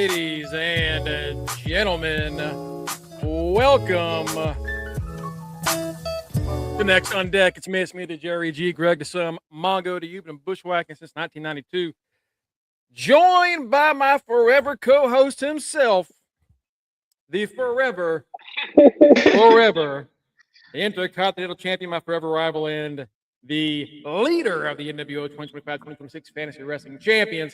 ladies and gentlemen, welcome to Next on Deck. It's me, the Jerry G, Greg the Sum, Mongo to you, been bushwhacking since 1992. Joined by my forever co-host himself, the forever Intercontinental Champion, my forever rival, and the leader of the NWO 2025-2026 Fantasy Wrestling Champions.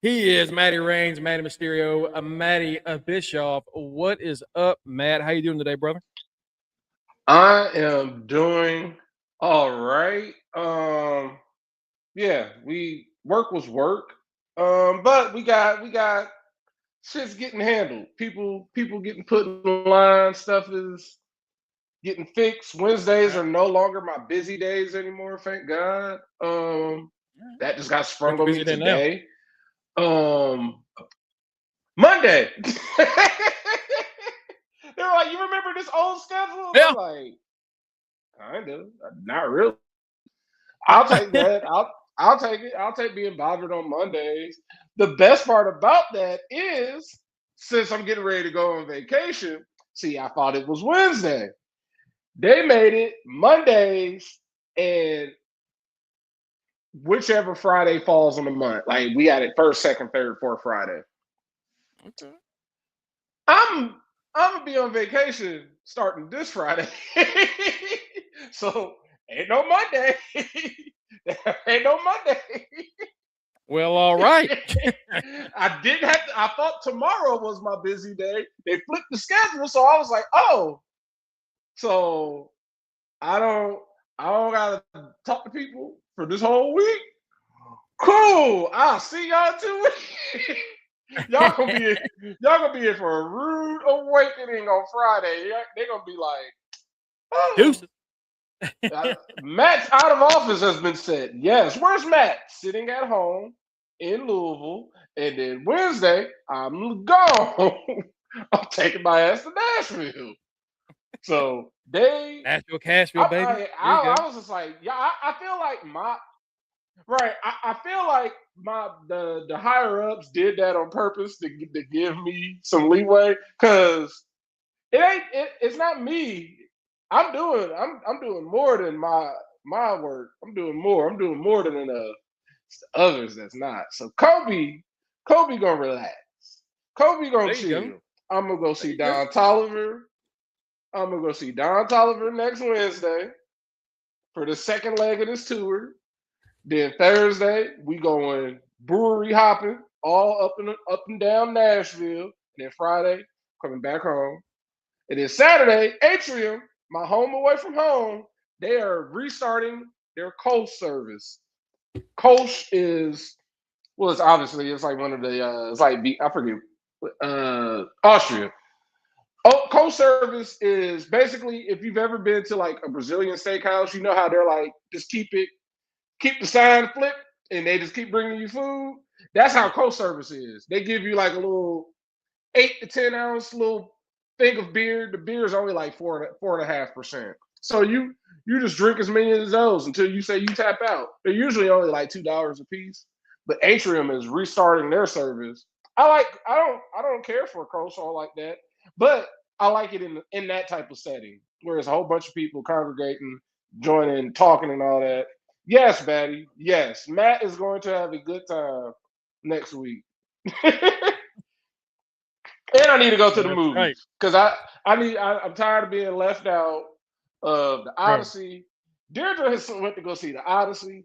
He is Matty Reigns, Matty Mysterio, Matty Bischoff. What is up, Matt? How you doing today, brother? I am doing all right. Yeah, work was work. But we got shit's getting handled. People getting put in line. Stuff is getting fixed. Wednesdays are no longer my busy days anymore, thank God. That just got sprung on me today. Monday. They're like, you remember this old schedule? Yeah. I'm like, kind of, not really. I'll take that. I'll take it. I'll take being bothered on Mondays. The best part about that is, since I'm getting ready to go on vacation, see, I thought it was Wednesday. They made it Mondays and whichever Friday falls on the month. Like we had it first, second, third, fourth Friday. Okay. I'm gonna be on vacation starting this Friday. So ain't no Monday. Ain't no Monday. Well, all right. I thought tomorrow was my busy day. They flipped the schedule, so I was like, oh. So I don't gotta talk to people for this whole week. Cool. I'll see y'all 2 weeks. Y'all gonna be in for a rude awakening on Friday. They're gonna be like, oh. Matt's out of office has been said. Yes. Where's Matt? Sitting at home in Louisville. And then Wednesday, I'm gone. I'm taking my ass to Nashville. So Cashville, baby. I was just like, yeah, I feel like I feel like the higher ups did that on purpose to give me some leeway, because it's not me. I'm doing more than my work. I'm doing more than enough. It's the others that's not. So Kobe gonna relax. Kobe gonna chill. I'm gonna go see Don Tolliver. I'm gonna go see Don Tolliver next Wednesday for the second leg of this tour. Then Thursday, we going brewery hopping all up and down Nashville. And then Friday, coming back home. And then Saturday, Atrium, my home away from home, they are restarting their coach service. Coach is, well, it's like one of the, it's like, I forget, Austria. Oh, coach service is basically, if you've ever been to like a Brazilian steakhouse, you know how they're like, just keep the sign flipped and they just keep bringing you food. That's how coach service is. They give you like a little 8 to 10 ounce little thing of beer. The beer is only like 4.5%. So you just drink as many of those until you say you tap out. They're usually only like $2 a piece. But Atrium is restarting their service. I don't care for a coach all like that, but I like it in that type of setting where there's a whole bunch of people congregating, joining, talking, and all that. Yes, Batty. Yes, Matt is going to have a good time next week. And I need to go to the movies because I'm tired of being left out of the Odyssey. Deirdre went to go see the Odyssey,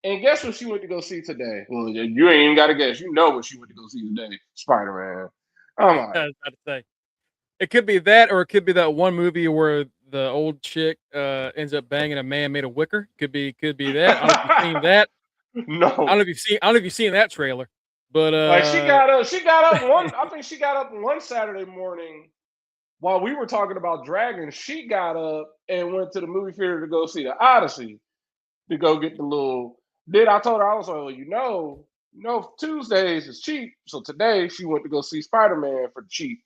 and guess what she went to go see today? Well, you ain't even got to guess. You know what she went to go see today? Spider-Man. Oh my! I was about to say, it could be that, or it could be that one movie where the old chick ends up banging a man made of wicker. Could be that. I don't know if you've seen that. No, I don't know if you've seen that trailer. But like she got up one. I think she got up one Saturday morning while we were talking about Dragons. She got up and went to the movie theater to go see the Odyssey, to go get the little. Then I told her, I was like, well, you know, Tuesdays is cheap. So today she went to go see Spider-Man for cheap.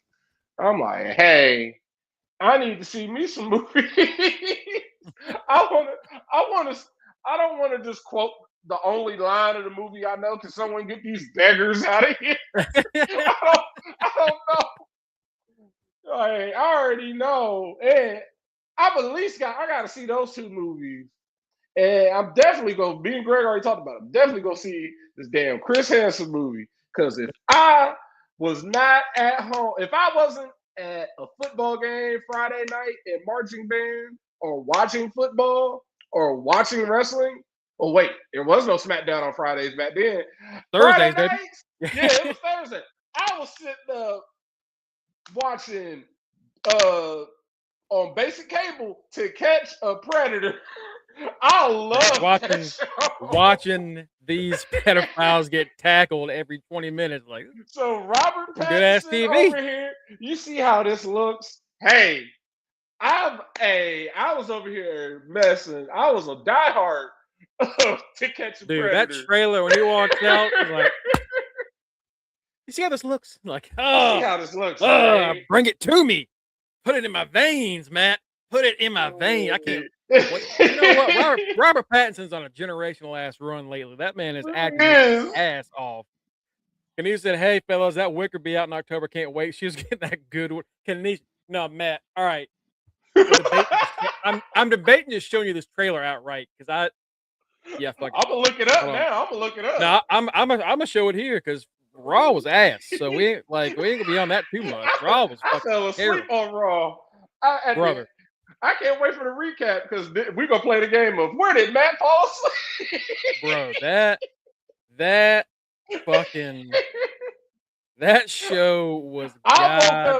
I'm like, hey, I need to see me some movies. I don't want to just quote the only line of the movie I know. Can someone get these beggars out of here? I don't know. Like, I already know, and I got to see those two movies, and I'm definitely gonna. Me and Greg already talked about it. I'm definitely gonna see this damn Chris Hansen movie because if I was not at home, if I wasn't at a football game Friday night at marching band, or watching football, or watching wrestling. Oh wait, there was no SmackDown on Fridays back then. Thursdays, Friday baby. nights, yeah, it was Thursday. I was sitting up watching on basic cable to catch a predator. I love watching these pedophiles get tackled every 20 minutes. Like, so Robert good ass Pattinson TV over here. You see how this looks? Hey, I was over here messing. I was a diehard to catch a dude. predator. That trailer when he walked out, was like, you see how this looks? Like, see how this looks. Bring it to me. Put it in my veins, Matt. Put it in my veins. I can't. You know what? Robert Pattinson's on a generational ass run lately. That man is acting his ass off. And he said, "Hey, fellas, that Wicker be out in October. Can't wait." She was getting that good one. No, Matt. All right. I'm debating just showing you this trailer outright because I'm gonna look it up now. I'm gonna look it up. No, I'm gonna show it here because Raw was ass. So we ain't gonna be on that too much. Raw was fucking I fell asleep on Raw. Brother. I can't wait for the recap because we're gonna play the game of where did Matt fall asleep? Bro, that fucking that show was. I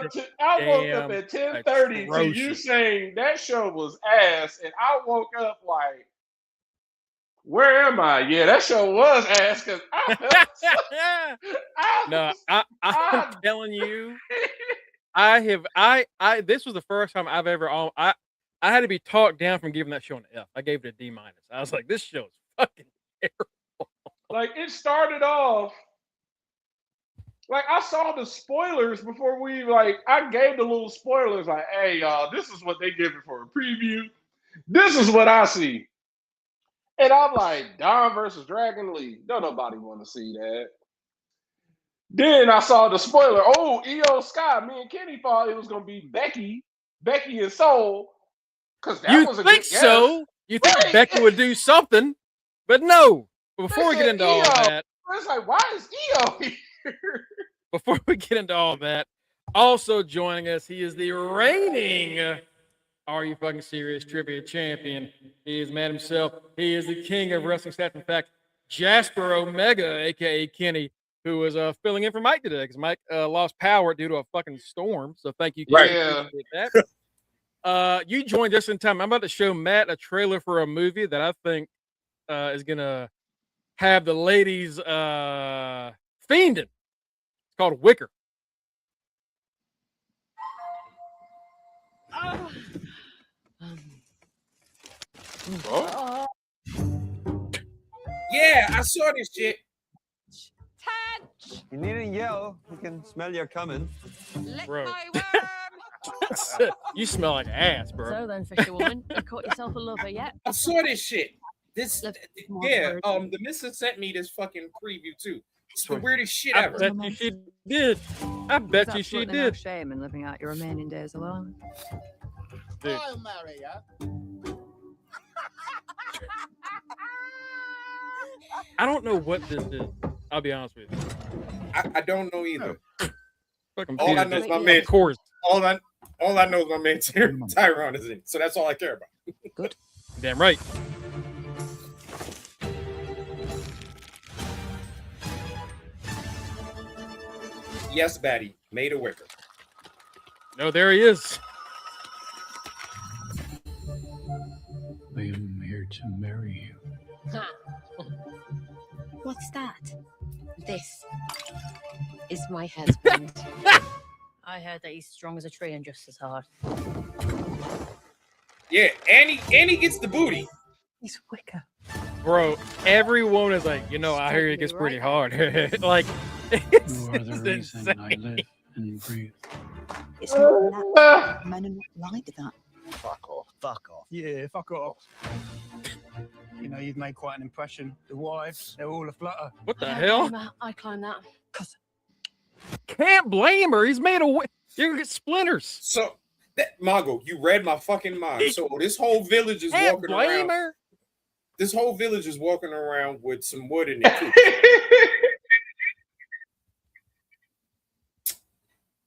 woke up at 10:30 to you saying that show was ass, and I woke up like, where am I? Yeah, that show was ass because I felt I'm telling you, this was the first time I've ever I had to be talked down from giving that show an F. I gave it a D-. I was like, this show is fucking terrible. Like, it started off, like, I saw the spoilers before I gave the little spoilers, like, hey, y'all, this is what they give it for a preview. This is what I see. And I'm like, Don versus Dragon Lee. Don't nobody want to see that. Then I saw the spoiler. Oh, Io Sky. Me and Kenny thought it was going to be Becky and Soul. You think so? You think Becky would do something, but no. Before we get into all that, it's like, why is Io here? Before we get into all that, also joining us, he is the reigning Are You Fucking Serious Trivia Champion. He is man himself. He is the king of wrestling stats. In fact, Jasper Omega, aka Kenny, who was filling in for Mike today because Mike lost power due to a fucking storm. So thank you, Kenny. Right. That. You joined just in time. I'm about to show Matt a trailer for a movie that I think is gonna have the ladies fiending. It's called Wicker. Oh. Yeah, I saw this shit. You needn't yell. We can smell you coming. Bro. You smell like ass, bro. So then, fisher woman, you caught yourself a lover yet? I saw this shit. The missus sent me this fucking preview too. It's the weirdest shit ever. I bet you she did. I bet you she did. Shame in living out your remaining days alone. Dude. I'll marry you. I don't know what this is. I'll be honest with you. I don't know either. All I know is my man. Of course. All I know is my man Tyrone is in. So that's all I care about. Good. Damn right. Yes, Batty. Made a Wicker. No, there he is. I am here to marry you. Huh. What's that? This is my husband. I heard that he's strong as a tree and just as hard. Yeah, and he gets the booty. He's Wicker. Bro, everyone is like, I hear it gets pretty hard. Like, You are the reason I live and breathe. It's not that. Men are not like that. Fuck off. Fuck off. Yeah, fuck off. You know, you've made quite an impression. The wives, they're all aflutter. What the hell? I climbed that. Can't blame her. He's made a way. You're gonna get splinters. So that Mongo, you read my fucking mind. So this whole village is Can't walking blame around. her. This whole village is walking around with some wood in it.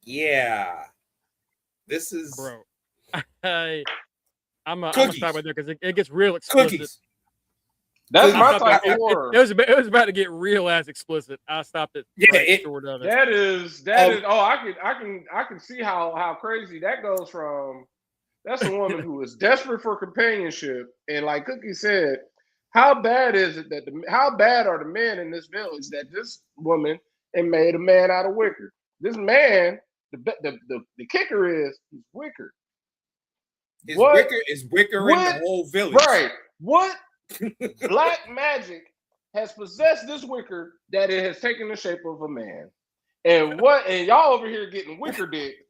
Yeah. This is Bro. I'm gonna Cookies. stop right there because it gets real explicit. cookies. That's I my stopped type it. of horror. It was about to get real ass explicit. I stopped it. Yeah, right short of it. That is. Oh, I can see how crazy that goes from. That's a woman who is desperate for companionship, and like Cookie said, how bad is it that how bad are the men in this village that this woman and made a man out of wicker? This man, the kicker is he's wicker. Is wicker in the whole village. Right. What black magic has possessed this wicker that it has taken the shape of a man? And y'all over here getting wicker dick,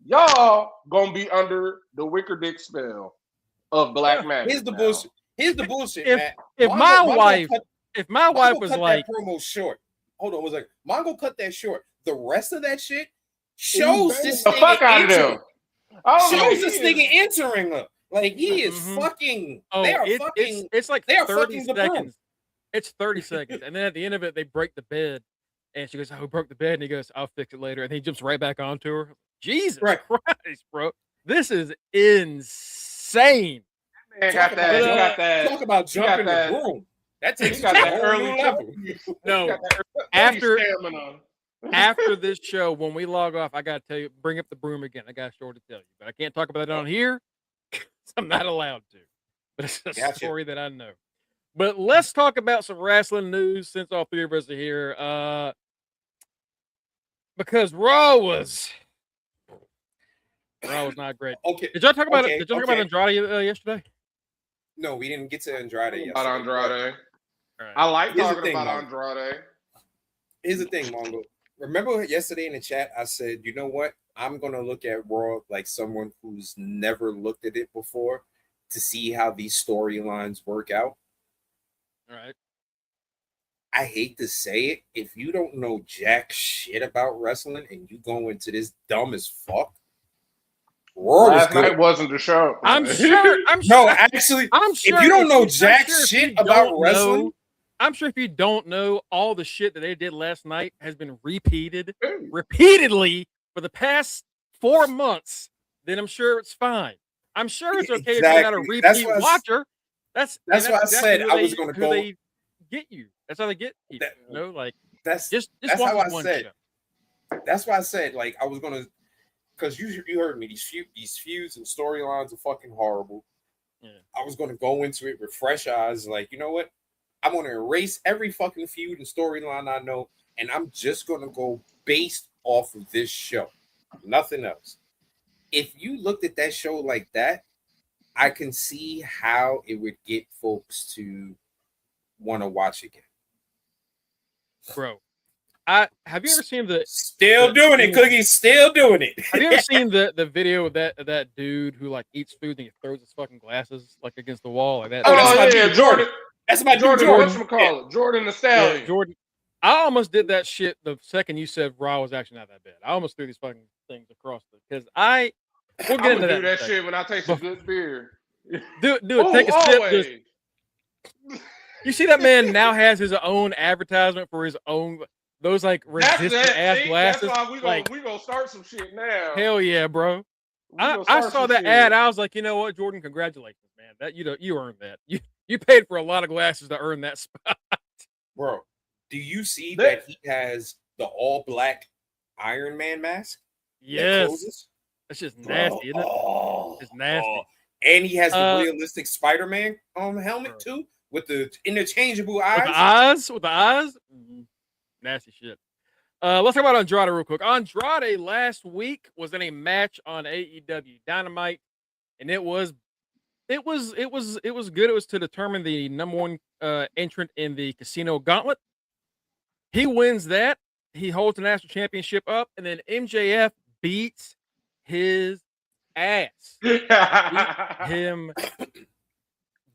y'all gonna be under the wicker dick spell of black magic. Here's the bullshit. Here's the bullshit, Matt. If my wife was cut like that promo short. Hold on, Mongo cut that short. The rest of that shit shows this the fuck out of entering. them. Oh, Shows this nigga entering her. Like he is fucking. Oh, They are fucking. it's like they are 30 fucking the broom. seconds. It's 30 seconds. And then at the end of it, they break the bed. And she goes, "Oh, who broke the bed?" And he goes, "I'll fix it later." And he jumps right back onto her. Jesus Christ, bro. This is insane. Man got that. He got that. Talk about jumping the broom. That takes you to a whole new level. No, after this show, when we log off, I gotta tell you, bring up the broom again. I got a story to tell you, but I can't talk about it on here. I'm not allowed to. But it's a story that I know. But let's talk about some wrestling news since all three of us are here. Because Raw was not great. Okay. Did y'all talk about it? Did y'all talk about Andrade yesterday? No, we didn't get to Andrade yesterday. About Andrade. Right. I like Here's the talking thing, about Mongo. Andrade. Here's the thing, Mongo. Remember yesterday in the chat, I said, you know what? I'm going to look at Raw like someone who's never looked at it before to see how these storylines work out. All right. I hate to say it. If you don't know jack shit about wrestling and you go into this dumb as fuck, Raw Last night wasn't the show. I'm sure. No, actually, I'm sure if you don't know I'm jack sure if shit you about don't wrestling, know, I'm sure if you don't know, all the shit that they did last night has been repeatedly for the past 4 months, then I'm sure it's fine. I'm sure it's okay if you're not a repeat watcher. That's why I said I was going to go. They get you. That's how they get you. You know, like that's just that's watch how I one said. show. That's why I said like I was gonna, because you heard me. These feuds and storylines are fucking horrible. Yeah. I was gonna go into it with fresh eyes. Like, you know what? I'm gonna erase every fucking feud and storyline I know, and I'm just gonna go based off of this show, nothing else. If you looked at that show like that, I can see how it would get folks to want to watch again. Bro, have you ever seen the doing it, Cookie? Still doing it. Have you ever seen the video of that dude who like eats food and he throws his fucking glasses like against the wall like that? Oh, Jordan. That's my Jordan. Whatchamacallit? Jordan the Stallion. Yeah, Jordan. I almost did that shit the second you said Raw was actually not that bad. I almost threw these fucking things across it because we'll get into that. Do that shit when I taste a good beer. Do it. Take a sip. You see that man now has his own advertisement for his own those like resistant ass glasses. That's why we gonna start some shit now. Hell yeah, bro. I saw that ad. I was like, you know what, Jordan, congratulations, man. That you earned that. You paid for a lot of glasses to earn that spot, bro. Do you see that he has the all black Iron Man mask? Yes, that's just nasty, isn't it? It's nasty. And he has the realistic Spider-Man helmet too, with the interchangeable eyes. With the eyes. Mm-hmm. Nasty shit. Let's talk about Andrade real quick. Andrade last week was in a match on AEW Dynamite, and it was good. It was to determine the number one entrant in the Casino Gauntlet. He wins that. He holds the national championship up, and then MJF beats his ass. Beat him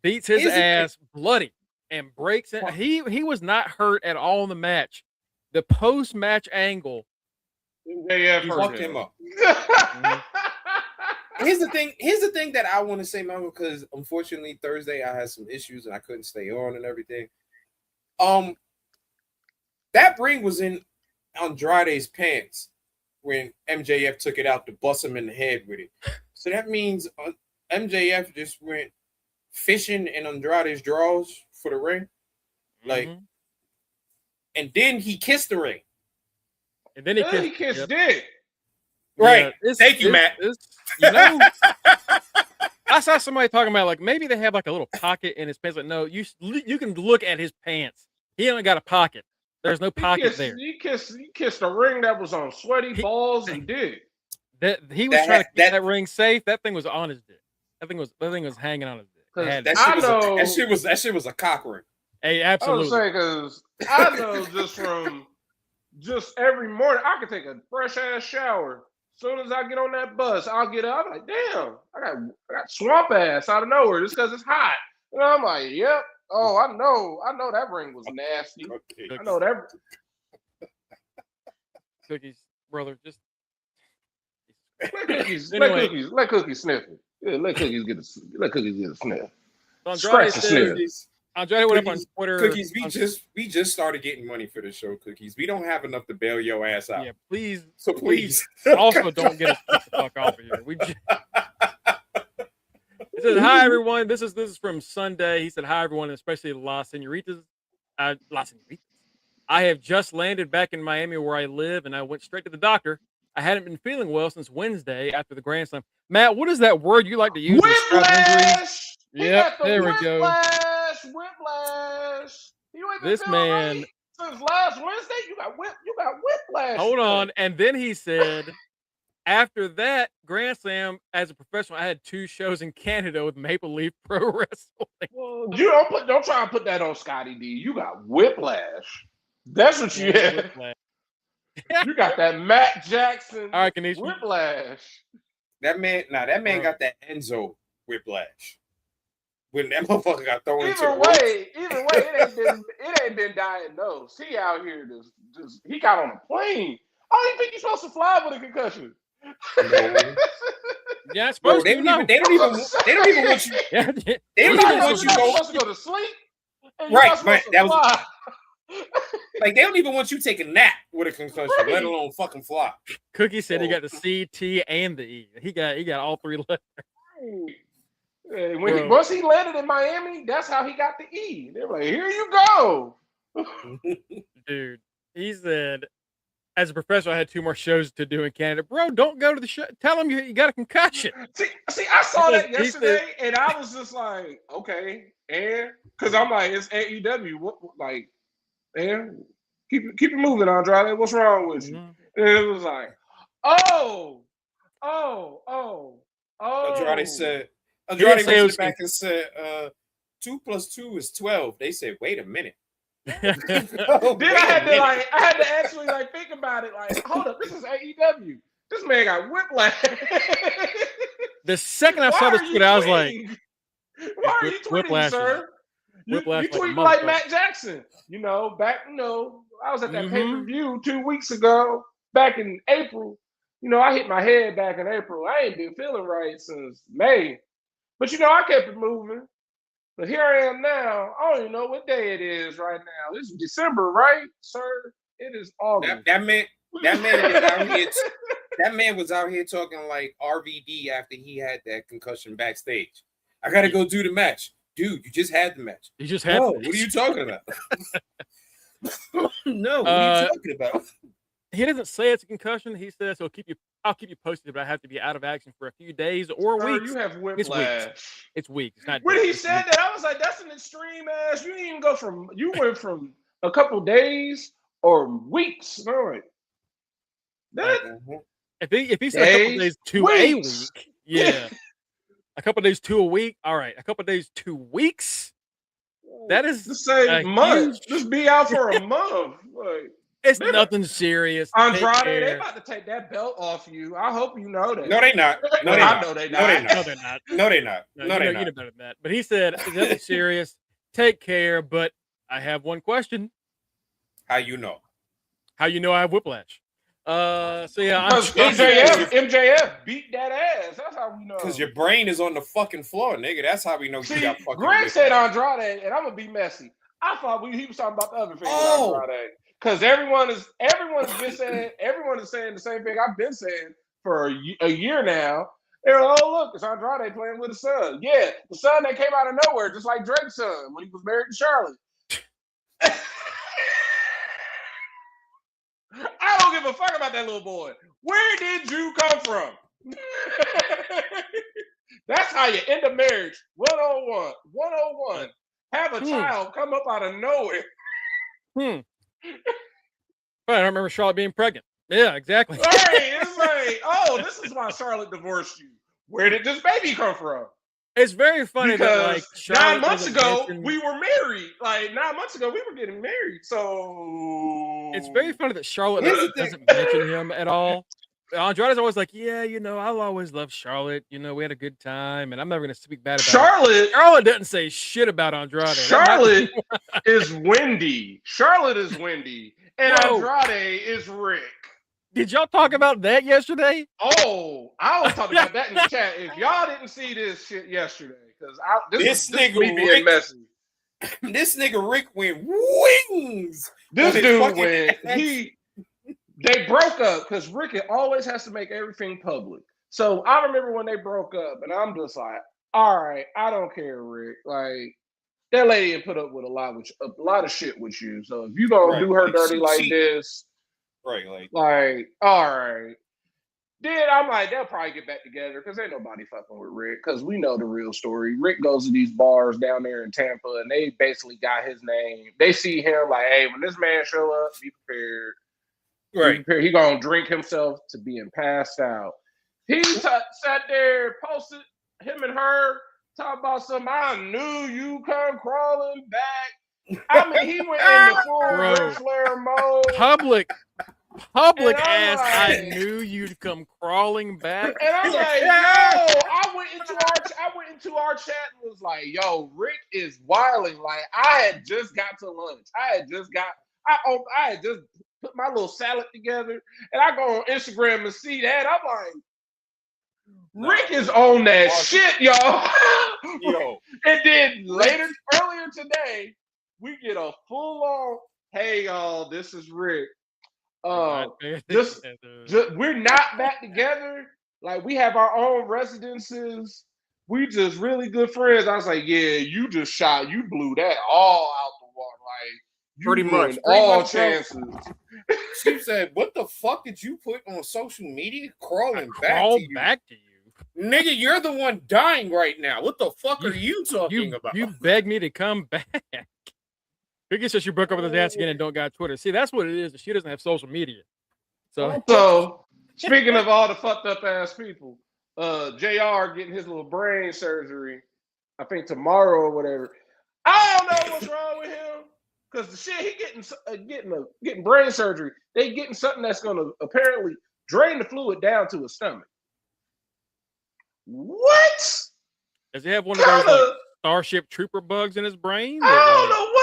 beats his Here's the thing. ass bloody and breaks it. He was not hurt at all in the match. The post-match angle MJF hurt fucked him up. Here's the thing that I want to say, Mongo, because unfortunately Thursday I had some issues and I couldn't stay on and everything. That ring was in Andrade's pants when MJF took it out to bust him in the head with it. So that means MJF just went fishing in Andrade's drawers for the ring. Like, and then he kissed the ring. And then he kissed dick. Right. Yeah, Thank you, Matt. You know, I saw somebody talking about like maybe they have like a little pocket in his pants. Like, no, you can look at his pants. He only got a pocket. There's no pocket there. He kissed a ring that was on sweaty balls and dick. He was trying to keep that ring safe. That thing was on his dick. That thing was hanging on his dick. That shit was a cock ring. Hey, absolutely. I was saying because I know just every morning I can take a fresh ass shower. As soon as I get on that bus, I'll get up. I'm like, damn, I got swamp ass out of nowhere just because it's hot. And I'm like, yep. Oh, I know that ring was nasty. Okay. I know that. Cookies, brother, just let Cookies sniff it. Yeah, let Cookies get a sniff. Andrade went up on Twitter. Cookies, we just started getting money for the show. Cookies, we don't have enough to bail your ass out. Yeah, please. So please. Also, don't get us the fuck off of here. It says, hi everyone. This is from Sunday. He said, hi everyone, especially Las Senoritas. I have just landed back in Miami where I live, and I went straight to the doctor. I hadn't been feeling well since Wednesday after the Grand Slam. Matt, what is that word you like to use? Whiplash. Yep, there we go. Whiplash. You ain't been This feeling man right since last Wednesday. You got whiplash. Hold on, and then he said, after that Grand Slam as a professional, I had 2 shows in Canada with Maple Leaf Pro Wrestling. Well, you don't try and put that on Scotty D. You got whiplash. That's what you had. You got that Matt Jackson whiplash. That man got that Enzo whiplash. When that motherfucker got thrown into the Either way, it ain't been diagnosed. He out here just he got on a plane. I don't even think he's supposed to fly with a concussion. No. Yeah, it's supposed they don't even want you. They don't even want you supposed to go to sleep. Right. That was like they don't even want you to take a nap with a concussion, let alone fucking fly. Cookie said he got the C, T, and the E. He got all 3 letters. Once he landed in Miami, that's how he got the E. They were like, "Here you go." Dude, he said, as a professional, I had 2 more shows to do in Canada. Bro, don't go to the show. Tell him you got a concussion. See, I saw that yesterday, and I was just like, okay, and because I'm like, it's AEW. What, like, and keep it moving, Andrade. What's wrong with you? And it was like, oh. Andrade went back and said, 2 + 2 is 12. They said, wait a minute. Then I had to actually think about it. Like, hold up, this is AEW. This man got whiplash. The second I saw this tweet, I was like, "Why are you tweeting, sir? You tweet like Matt Jackson. I was at that pay-per-view 2 weeks ago, back in April. I hit my head back in April. I ain't been feeling right since May. But, I kept it moving. But here I am now. I don't even know what day it is right now. It's December, right, sir? It is August. That man was out here talking like RVD after he had that concussion backstage. I got to go do the match. Dude, you just had the match. You just had the match. What are you talking about? No, what are you talking about? He doesn't say it's a concussion. He says I'll keep you posted, but I have to be out of action for a few days or weeks. You have whiplash. It's weeks. It's not. When he said that, I was like, "That's an extreme ass." You didn't even go from. You went from a couple days or weeks. All right. If he said a couple days to a week, yeah. A couple days to a week. All right. A couple days 2 weeks. That is to say month. Just be out for a month. Like, It's nothing serious. Andrade, Take they care. about to take that belt off you. I hope you know that. No, they not. No, they I not. know they No, they not. No, they're not. No, they not. No, No, you they know, not. you know better than that. But he said, it's nothing serious. Take care. But I have one question. How you know? How you know I have whiplash? So yeah, Because MJF beat that ass. That's how we know. Because your brain is on the fucking floor, nigga. That's how we know See, you got fucking. Greg said Andrade, and I'm gonna be messy. I thought he was talking about the other thing with Andrade. Because everyone is saying the same thing I've been saying for a year now. They're like, oh look, it's Andrade playing with his son. Yeah, the son that came out of nowhere, just like Drake's son when he was married to Charlotte. I don't give a fuck about that little boy. Where did you come from? That's how you end a marriage. 101. 101. Have a child come up out of nowhere. I don't remember Charlotte being pregnant. Yeah, exactly. Right. It's like, oh, this is why Charlotte divorced you. Where did this baby come from? It's very funny because that like Charlotte 9 months ago mention... we were married. Like 9 months ago we were getting married. So it's very funny that Charlotte doesn't mention him at all. Andrade's always like, yeah, you know, I'll always love Charlotte. You know, we had a good time, and I'm never going to speak bad about Charlotte. Charlotte doesn't say shit about Andrade. Charlotte is windy. Charlotte is windy, and Andrade is Rick. Did y'all talk about that yesterday? Oh, I was talking about that in the chat. If y'all didn't see this shit yesterday, because this nigga me being Rick, messy. This nigga Rick went wings. This dude went. They broke up because Rick always has to make everything public. So I remember when they broke up, and I'm just like, all right, I don't care, Rick. Like that lady had put up with a lot of shit with you. So if you gonna do her dirty like this. Right, like, all right. Then I'm like, they'll probably get back together because ain't nobody fucking with Rick because we know the real story. Rick goes to these bars down there in Tampa and they basically got his name. They see him like, hey, when this man show up, be prepared. Right. Be prepared. He gonna drink himself to being passed out. He sat there, posted him and her, talk about something. I knew you come crawling back. I mean, he went in the full Ric Flair mode. Public ass, like, I knew you'd come crawling back. And I'm like, yo, I went into our chat and was like, yo, Rick is wilding. Like, I had just got to lunch. I had just put my little salad together, and I go on Instagram and see that. I'm like, Rick is on that shit, y'all. Yo. And then earlier today, we get a full-on, hey, y'all, this is Rick. We're not back together. Like, we have our own residences. We just really good friends. I was like, yeah, you blew that all out the water. Like, you pretty much all chances. She said, what the fuck did you put on social media? Crawling back to you. Nigga, you're the one dying right now. What the fuck are you talking about? You begged me to come back. Vicky says she broke up with his ass again and don't got Twitter. See, that's what it is. She doesn't have social media. So speaking of all the fucked up ass people, JR getting his little brain surgery, I think tomorrow or whatever. I don't know what's wrong with him because the shit he getting brain surgery. They getting something that's gonna apparently drain the fluid down to his stomach. What? Does he have one of those like, Starship Trooper bugs in his brain? I don't know what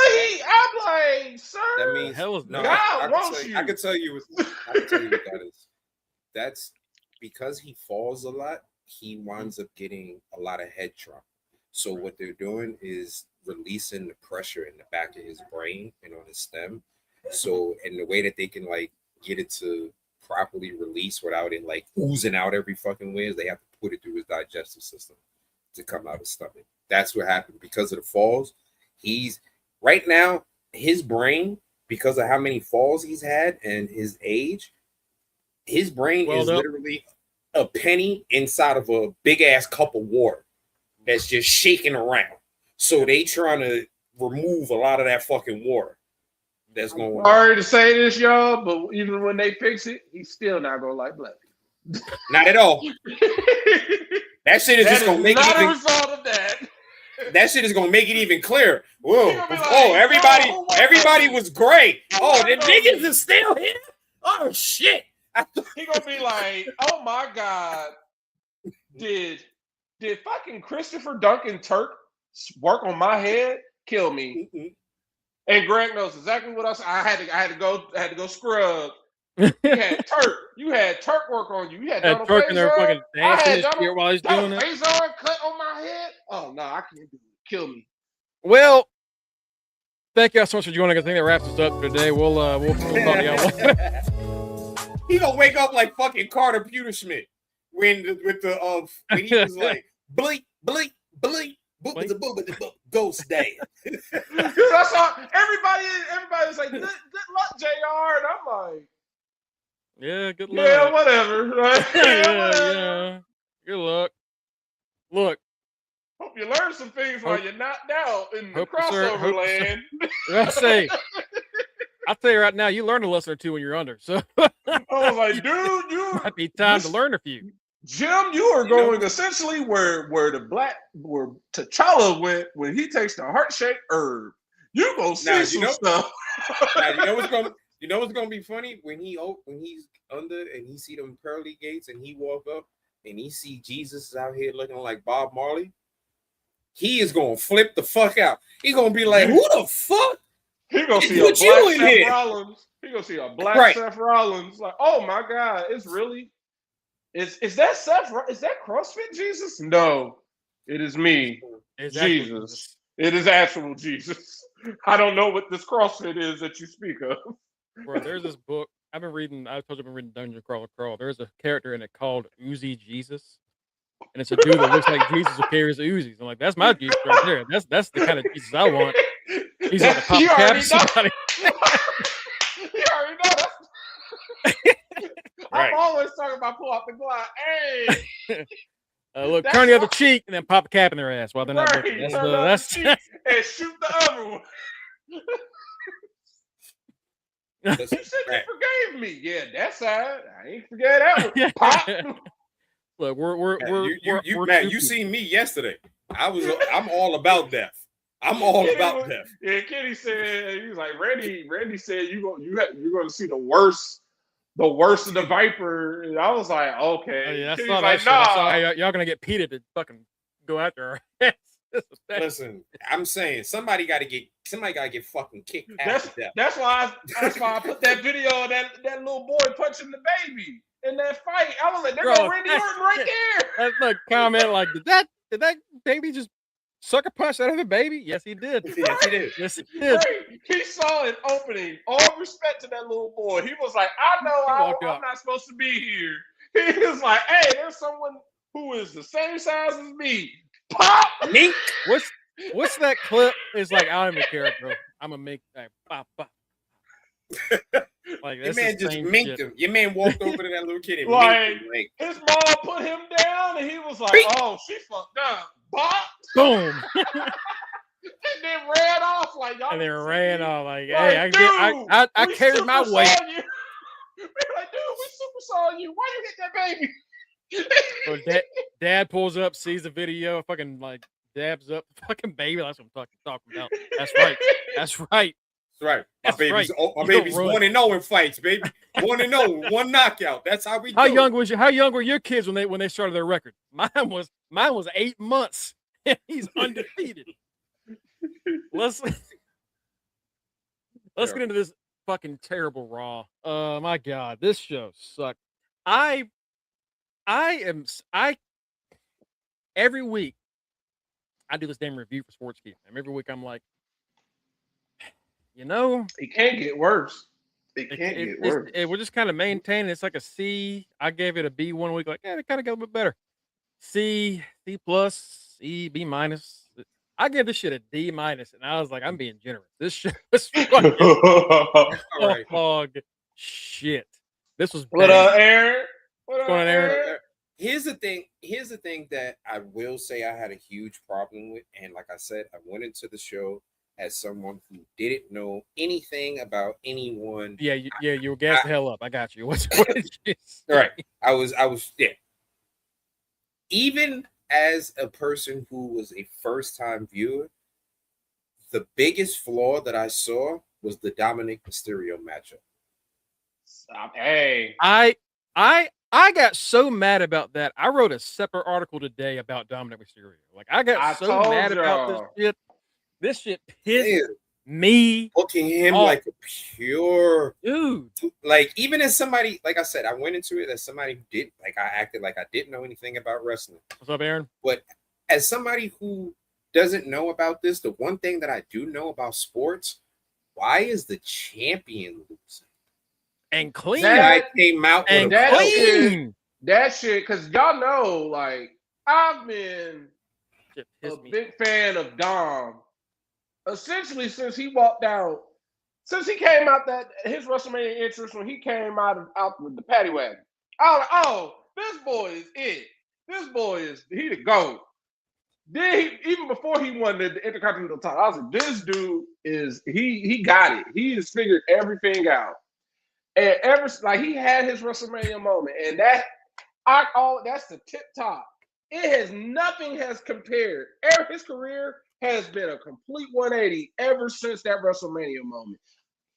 I'm like, sir. That means hell is no. God wants you. I can tell you what that is. That's because he falls a lot. He winds up getting a lot of head trauma. So what they're doing is releasing the pressure in the back of his brain and on his stem. So in the way that they can like get it to properly release without it like oozing out every fucking way, is they have to put it through his digestive system to come out of his stomach. That's what happened because of the falls. He's right now, his brain, because of how many falls he's had and his age, his brain is literally a penny inside of a big ass cup of water that's just shaking around. So they trying to remove a lot of that fucking water that's going on. Sorry to say this, y'all, but even when they fix it, he's still not gonna like black people. Not at all. That shit is just gonna make not a result of that. that shit is gonna make it even clearer. Whoa! He gonna be like, Oh, "Oh, who everybody was was great. Who Oh, the was niggas it?" is still here. Oh shit! He gonna be like, "Oh my god, did fucking Christopher Duncan Turk work on my head? Kill me." Mm-mm. And Greg knows exactly what I said. I had to go scrub. You had Turk work on you. You had Donald Turk in there fucking Faison. I dancing had and shit while he's doing Donald it. Faison cut on my head. Oh no, I can't do it. Kill me. Well, thank y'all so much for joining us. I think that wraps us up for today. We'll talk to y'all. He gonna wake up like fucking Carter Pewterschmidt when he was like bleep bleep bleep boop ghost day. That's all. Everybody's like, good luck, JR, and I'm like, Yeah, good luck. yeah, whatever. Yeah. Good luck. Look, Hope you learn some things while you're knocked out in the hope you, sir. crossover land. I'll tell you right now, you learn a lesson or two when you're under. So I was like, dude, might be time to learn a few. Jim, you are going essentially where T'Challa went when he takes the heart-shaped herb. You gonna see some stuff. Now, you know what's gonna be funny when he's under and he see them pearly gates and he walk up and he see Jesus out here looking like Bob Marley. He is gonna flip the fuck out. He gonna be like, "Who the fuck?" He gonna see a black Seth Rollins. He gonna see a black Seth Rollins. Like, oh my god, it's really. Is that Seth? Is that CrossFit Jesus? No, it is me, Jesus. It is actual Jesus. I don't know what this CrossFit is that you speak of. Bro, there's this book I've been reading. I told you I've been reading Dungeon Crawl. There's a character in it called Uzi Jesus, and it's a dude that looks like Jesus who carries Uzis. I'm like, that's my Jesus right there. That's the kind of Jesus I want. He's like a pop cap somebody. You already know that. Right. I'm always talking about pull out the glide. Hey, look, turn the other cheek and then pop a cap in their ass while they're not looking. That's and shoot the other one. You said you forgave me. Yeah, that side. I ain't forget that one. Pop. Look, you seen me yesterday. I'm all about death. I'm all about death. Yeah, Kenny said he was like Randy said you're gonna see the worst of the Viper. And I was like, okay. Oh, yeah, Kenny's like, nah. Y'all gonna get Peter to fucking go after her. Listen, I'm saying somebody gotta get fucking kicked out to death. That's why I put that video of that little boy punching the baby in that fight. I was like, there go Randy Orton right there. That's like comment like, did that baby just sucker punch that other baby? Yes, he did. Yes, he did. Yes, he did. Right. He saw an opening. All respect to that little boy. He was like, I know I'm not supposed to be here. He was like, hey, there's someone who is the same size as me. Pop! Me? What's that clip? It's like, I don't even care, bro. I'm gonna make that pop. Like, your man just minked him. Your man walked over to that little kid and like, minked him. Like, his mom put him down and he was like, oh, she fucked up. Bop! Boom! And then ran off like y'all. And then ran off like, hey, like, I carried my weight. We're like, dude, we super saw you. Why you hit that baby? So dad pulls up, sees the video, fucking like dabs up the fucking baby. That's what I'm talking about. That's right. That's right. That's right. My You baby's don't run. 1-0 in fights, baby. 1-0, one knockout. That's how we do. How young were your kids when they started their record? Mine was 8 months. He's undefeated. Let's get into this fucking terrible Raw. My God, this show sucked. Every week I do this damn review for Sports Geek. And every week I'm like, it can't get worse. It can't get worse. We're just kind of maintaining. It's like a C. I gave it a B 1 week. Like, it kind of got a bit better. C plus, C, B minus. I give this shit a D minus, and I was like, I'm being generous. This shit was fucking hog shit. This was bad. What up, Aaron? What's going on, Aaron? Here's the thing that I will say I had a huge problem with, and like I said, I went into the show as someone who didn't know anything about anyone. Yeah, you were gassed the hell up. I got you. What did you say? Right. I was yeah. Even as a person who was a first-time viewer, the biggest flaw that I saw was the Dominic Mysterio matchup. Hey, I got so mad about that. I wrote a separate article today about Dominic Mysterio. Like I got so mad about this shit. This shit pissed me Booking him off. like a pure dude. Like, even as somebody, like I said, I went into it as somebody who did, like, I acted like I didn't know anything about wrestling. What's up, Aaron? But as somebody who doesn't know about this, the one thing that I do know about sports, why is the champion losing? And clean. That guy came out and with clean. That shit, because y'all know, like, I've been a big fan of Dom. Essentially, since he walked out, since he came out his WrestleMania entrance when he came out with the paddy wagon, I was like, oh, this boy is it. This boy is he the GOAT. Then even before he won the Intercontinental title, I was like, this dude is he got it. He has figured everything out. And he had his WrestleMania moment, and that's the tip top. Nothing has compared. His career has been a complete 180 ever since that WrestleMania moment.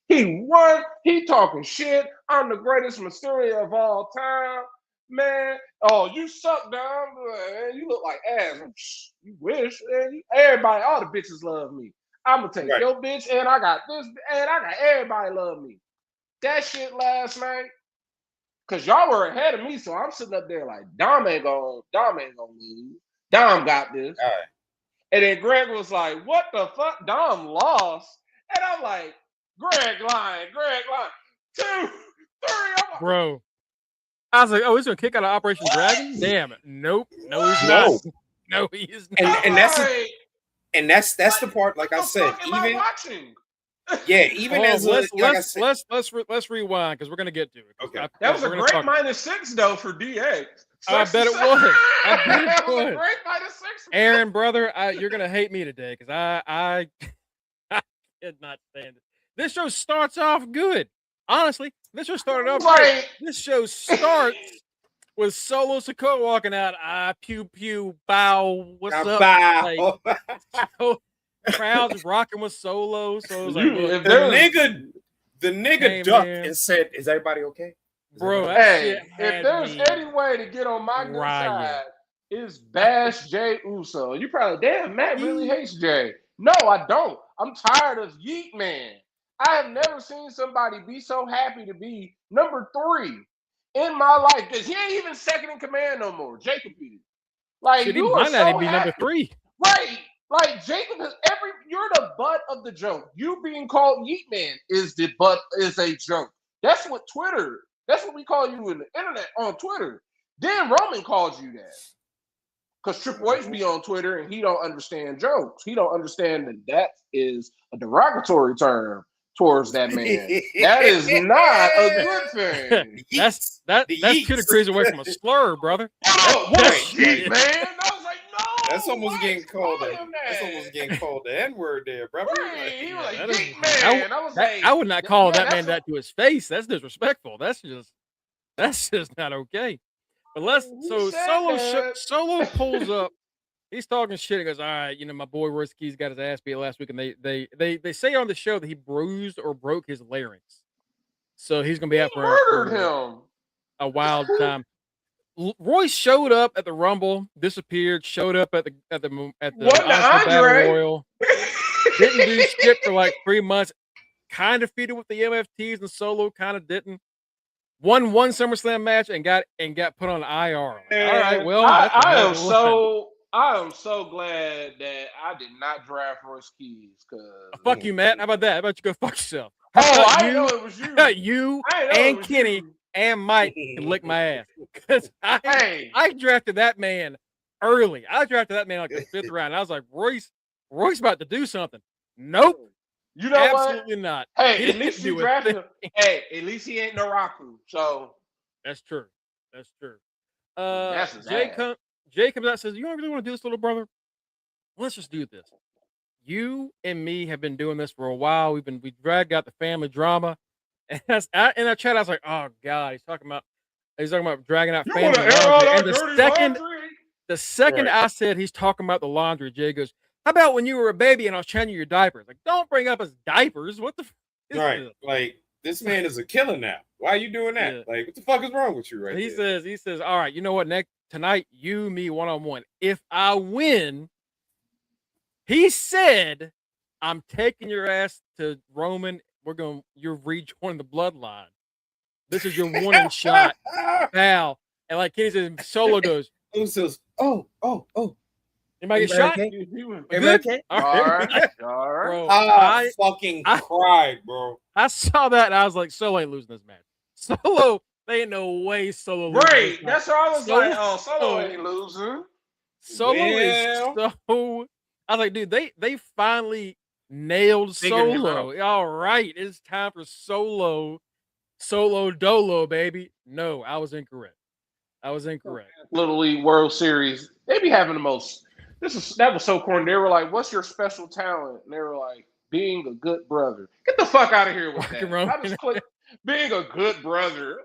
He won. He talking shit. I'm the greatest Mysterio of all time, man. Oh, you suck, Dom. Man, you look like ass. You wish. Man. Everybody, all the bitches love me. I'm gonna take your bitch, and I got this, and I got everybody love me. That shit last night, cause y'all were ahead of me, so I'm sitting up there like Dom ain't gonna lose. Dom got this. All right. And then Greg was like, what the fuck? Dom lost. And I'm like, Greg lying. 2, 3. Bro. I was like, oh, he's gonna kick out of Operation Dragon? Damn it. Nope. No, he's not. No, he is not. And that's the part, like I said, even even as let's rewind because we're gonna get to it. Okay. That was a great -6 though for DX. I bet it was. I bet it was. A great -6. Aaron, brother, you're gonna hate me today because I could not stand it. This show starts off good. Honestly, this show started off great. This show starts with Solo Sikoa walking out. Pew pew bow. What's up? Bow. Like, so, crowd's rocking with Solo. So it was like, the nigga ducked and said, "Is everybody okay?" Bro, if there's any way to get on my good side, it's bash Jay Uso. You probably, damn, Matt really hates Jay. No, I don't. I'm tired of Yeet Man. I have never seen somebody be so happy to be number 3 in my life because he ain't even second in command no more. Jacob is. Like, shit, you are so happy. Be number 3. Right. Like, Jacob is you're the butt of the joke. You being called Yeet Man is a joke. That's what we call you in the internet on Twitter. Then Roman calls you that. Because Triple H be on Twitter and he don't understand jokes. He don't understand that is a derogatory term towards that man. That is not a good thing. That's two degrees away from a slur, brother. Yeet Man. I was like, no. That's almost getting called the N-word there, brother. Right. He was like, Yeet Man. I would not call that man that to his face. That's disrespectful. That's just not okay. But Solo pulls up. He's talking shit. He goes, all right, my boy Royce Keys got his ass beat last week, and they say on the show that he bruised or broke his larynx, so he's gonna be out for a wild time. Royce showed up at the Rumble, disappeared. Showed up at the Battle Royal. Didn't do shit for like 3 months. Kind of feuded with the MFTs, and Solo kind of didn't. Won one SummerSlam match and got put on IR. All right, well, I am so glad that I did not draft Royce Keys. Fuck you, Matt. How about that? How about you go fuck yourself? I didn't know it was you. You and Kenny and Mike can lick my ass because I drafted that man early. I drafted that man like the 5th round. I was like, Royce about to do something. Nope. You know absolutely what? Not. Hey, at least you drafted him. Hey, at least he ain't Naraku. So that's true. Jay comes out and says, "You don't really want to do this, little brother? Let's just do this. You and me have been doing this for a while. We dragged out the family drama." And in our chat, I was like, "Oh God, he's talking about dragging out family drama." And The second I said he's talking about the laundry, Jay goes, "How about when you were a baby and I was changing your diapers?" Like, don't bring up his diapers. What the? Right. Like, this man is a killer now. Why are you doing that? Yeah. Like, what the fuck is wrong with you right He there? says, all right, you know what? Tonight, you, me, one-on-one. If I win, he said, I'm taking your ass to Roman. You're rejoining the bloodline. This is your warning shot, pal. And like Kenny says, Solo goes, Usos, oh. anybody get shot? Okay? Good? Okay? All right. Bro, I fucking cried, bro. I saw that and I was like, Solo ain't losing this match. Solo, they ain't no way Solo losing Right. this match. That's what I was Solo- like. Oh, Solo ain't losing. Solo is so. I was like, dude, they finally nailed Figured him Solo. All right, it's time for Solo Dolo, baby. No, I was incorrect. Little League World Series. They be having the most. That was so corny. They were like, "What's your special talent?" And they were like, "Being a good brother." Get the fuck out of here with that. Roman. I just clicked, being a good brother.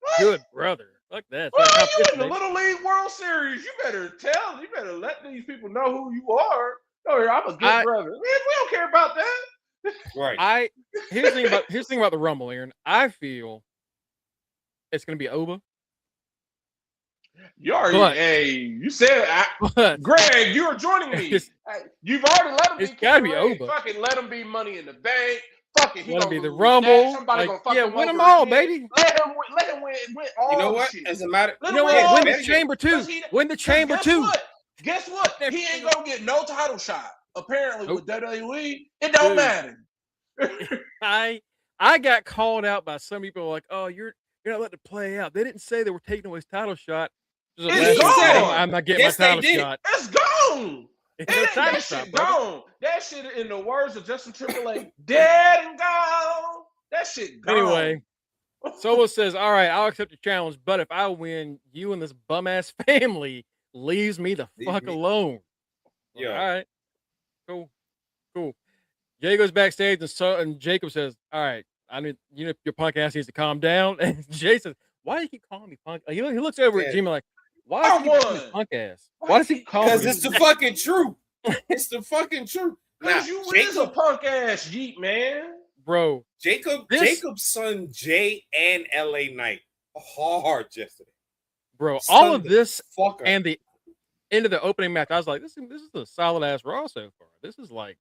What? Good brother. Fuck that. Well, Fuck you that, in the baby. Little League World Series. You better let these people know who you are. No, I'm a good brother. Man, we don't care about that. Right. Here's the thing about the Rumble, Aaron. I feel it's gonna be Oba. You already, you said, Greg, you are joining me. You've already let him be. It's gotta be King. Oba. Fucking let him be Money in the Bank. Fuck it, he Let him gonna be the lose Rumble. that. Somebody Like, gonna fuck him win over them all, again. baby. Let him win all. You know what? Shit. As a matter, Let You know him what? Win all the shit. chamber too. Win the chamber too. Guess what? He ain't gonna get no title shot. Apparently, with WWE, it don't matter. I got called out by some people like, oh, you're not letting it play out. They didn't say they were taking away his title shot. It's gone. I'm not getting Yes, my title they did. shot. It's gone. That shit gone. That shit, in the words of Justin Timberlake, dead and gone. That shit gone. Anyway, Solo says, all right, I'll accept your challenge, but if I win, you and this bum ass family leaves me the fuck alone. Yeah. All right. Cool. Jay goes backstage and Jacob says, all right, I need your punk ass needs to calm down. And Jay says, why do you keep calling me punk? He looks over at Jimmy like, why does he call me punk ass? Why does he call me? Because it's the fucking truth. It's the fucking truth. Because you is a punk ass yeet, man. Bro. Jacob's son Jay and LA Knight hard yesterday. Bro, all of this and the end of the opening match, I was like, this is a solid ass Raw so far. This is like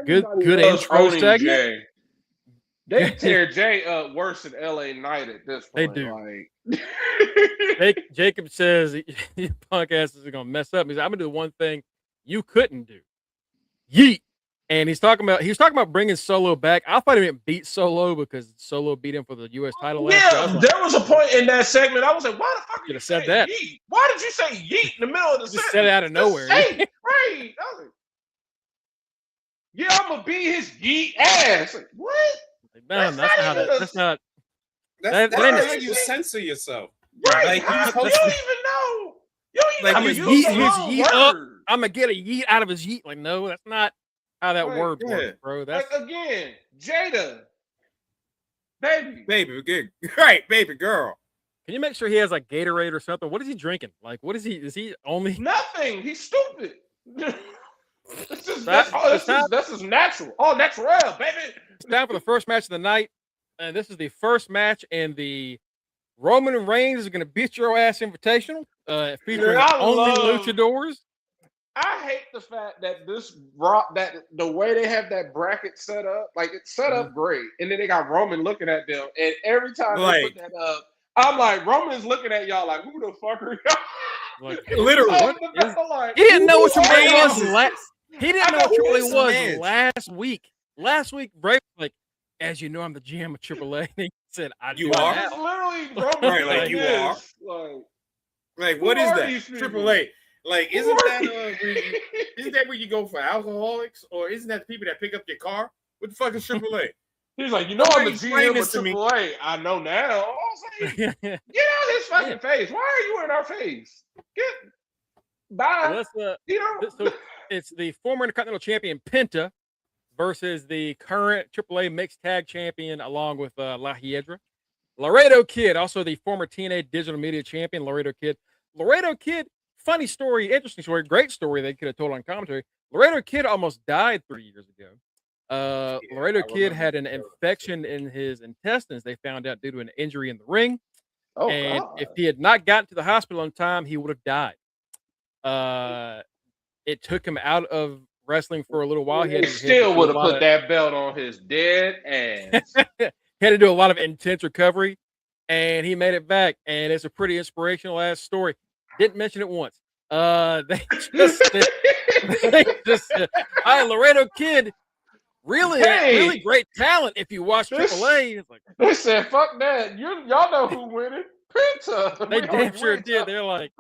good intro segment. Jay. They tear Jay up worse than LA Knight at this point. They do. Like Jacob says your punk ass is gonna mess up. He's like, I'm gonna do one thing you couldn't do. Yeet. And he was talking about bringing Solo back. I thought he didn't beat Solo because Solo beat him for the U.S. title last year. Yeah, there was a point in that segment. I was like, why the fuck did you said say that? Yeet? Why did you say yeet in the middle of the sentence? Said it out of nowhere. Right. I was like, yeah, I'm gonna beat his yeet ass. Like, what? Man, that's not how you censor yourself. Right. Like, you don't even know. You don't even I'm know. gonna yeet his yeet up. I'm gonna get a yeet out of his yeet. Like, no, that's not how that word works, bro. That's like, again, Jada. Baby, good. Right, baby girl. Can you make sure he has like Gatorade or something? What is he drinking? Like, what is he? Is he only nothing? He's stupid. This is natural. All natural, baby. It's time for the first match of the night. And this is the first match in the Roman Reigns is going to beat your ass invitational, featuring only luchadors. I hate the fact that the way they have that bracket set up, like it's set up great, and then they got Roman looking at them, and every time they put that up, I'm like, Roman's looking at y'all like, who the fuck are y'all? Like, literally, he didn't know what Triple A was last. He didn't know what Triple A was last week. Last week, Bray was like, as you know, I'm the GM of Triple A. And he said, "You are literally Roman, right, like you are." Like, what is that? Triple A. Like, isn't that where you go for alcoholics, or isn't that the people that pick up your car? What the fuck is Triple A? He's like, I'm the GM of Triple A. I know now. I was like, get out his fucking face. Why are you in our face? Bye. So it's the former Intercontinental Champion Penta versus the current AAA Mixed Tag Champion, along with La Hiedra. Laredo Kid, also the former TNA Digital Media Champion, Laredo Kid. Laredo Kid funny story, interesting story, great story they could have told on commentary. Laredo Kid almost died 3 years ago. Laredo I Kid had an remember. infection in his intestines. They found out due to an injury in the ring. Oh, And God. if he had not gotten to the hospital on time, he would have died. It took him out of wrestling for a little while. He still would have put that. that belt on his dead ass. He had to do a lot of intense recovery, and he made it back. And it's a pretty inspirational ass story. Didn't mention it once. They just said, "Hi, Laredo Kid, really, really great talent." If you watch AAA, it's like they said, "Fuck that." Y'all know who winning? Penta. they damn sure did. They're like,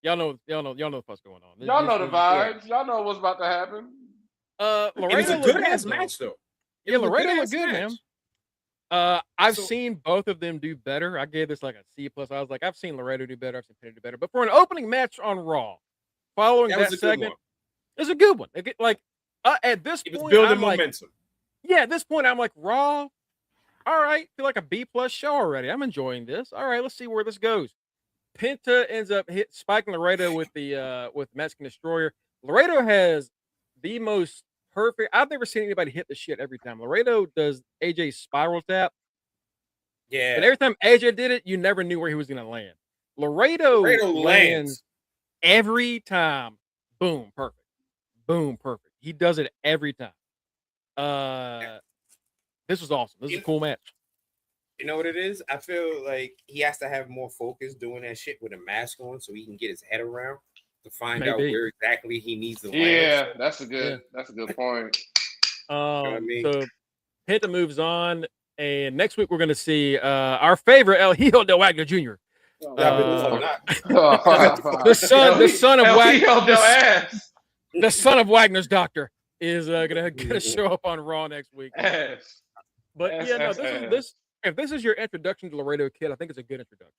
y'all know what's going on. Y'all know the vibes. Y'all know what's about to happen. Laredo It was a looked good ass though. match though. Yeah, Laredo looked good, man. I've seen both of them do better. I gave this like a C+. I was like, I've seen Laredo do better. I've seen Penta do better. But for an opening match on Raw, following that segment, it's a good one. Like at this point, building I'm momentum. At this point, I'm like, Raw, all right, feel like a B+ show already. I'm enjoying this. All right, let's see where this goes. Penta ends up spiking Laredo with the Mexican Destroyer. Laredo has the most perfect. I've never seen anybody hit the shit every time. Laredo does AJ's spiral tap. Yeah. And every time AJ did it, you never knew where he was going to land. Laredo lands every time. Boom, perfect. Boom, perfect. He does it every time. This was awesome. This is a cool match. You know what it is? I feel like he has to have more focus doing that shit with a mask on so he can get his head around to find out where exactly he needs to land. Yeah, that's a good point. You know what I mean? So Penta moves on, and next week we're going to see our favorite El Hijo del Wagner Jr. The son of Wagner's doctor is gonna show up on Raw next week. But if this is your introduction to Laredo Kid, I think it's a good introduction.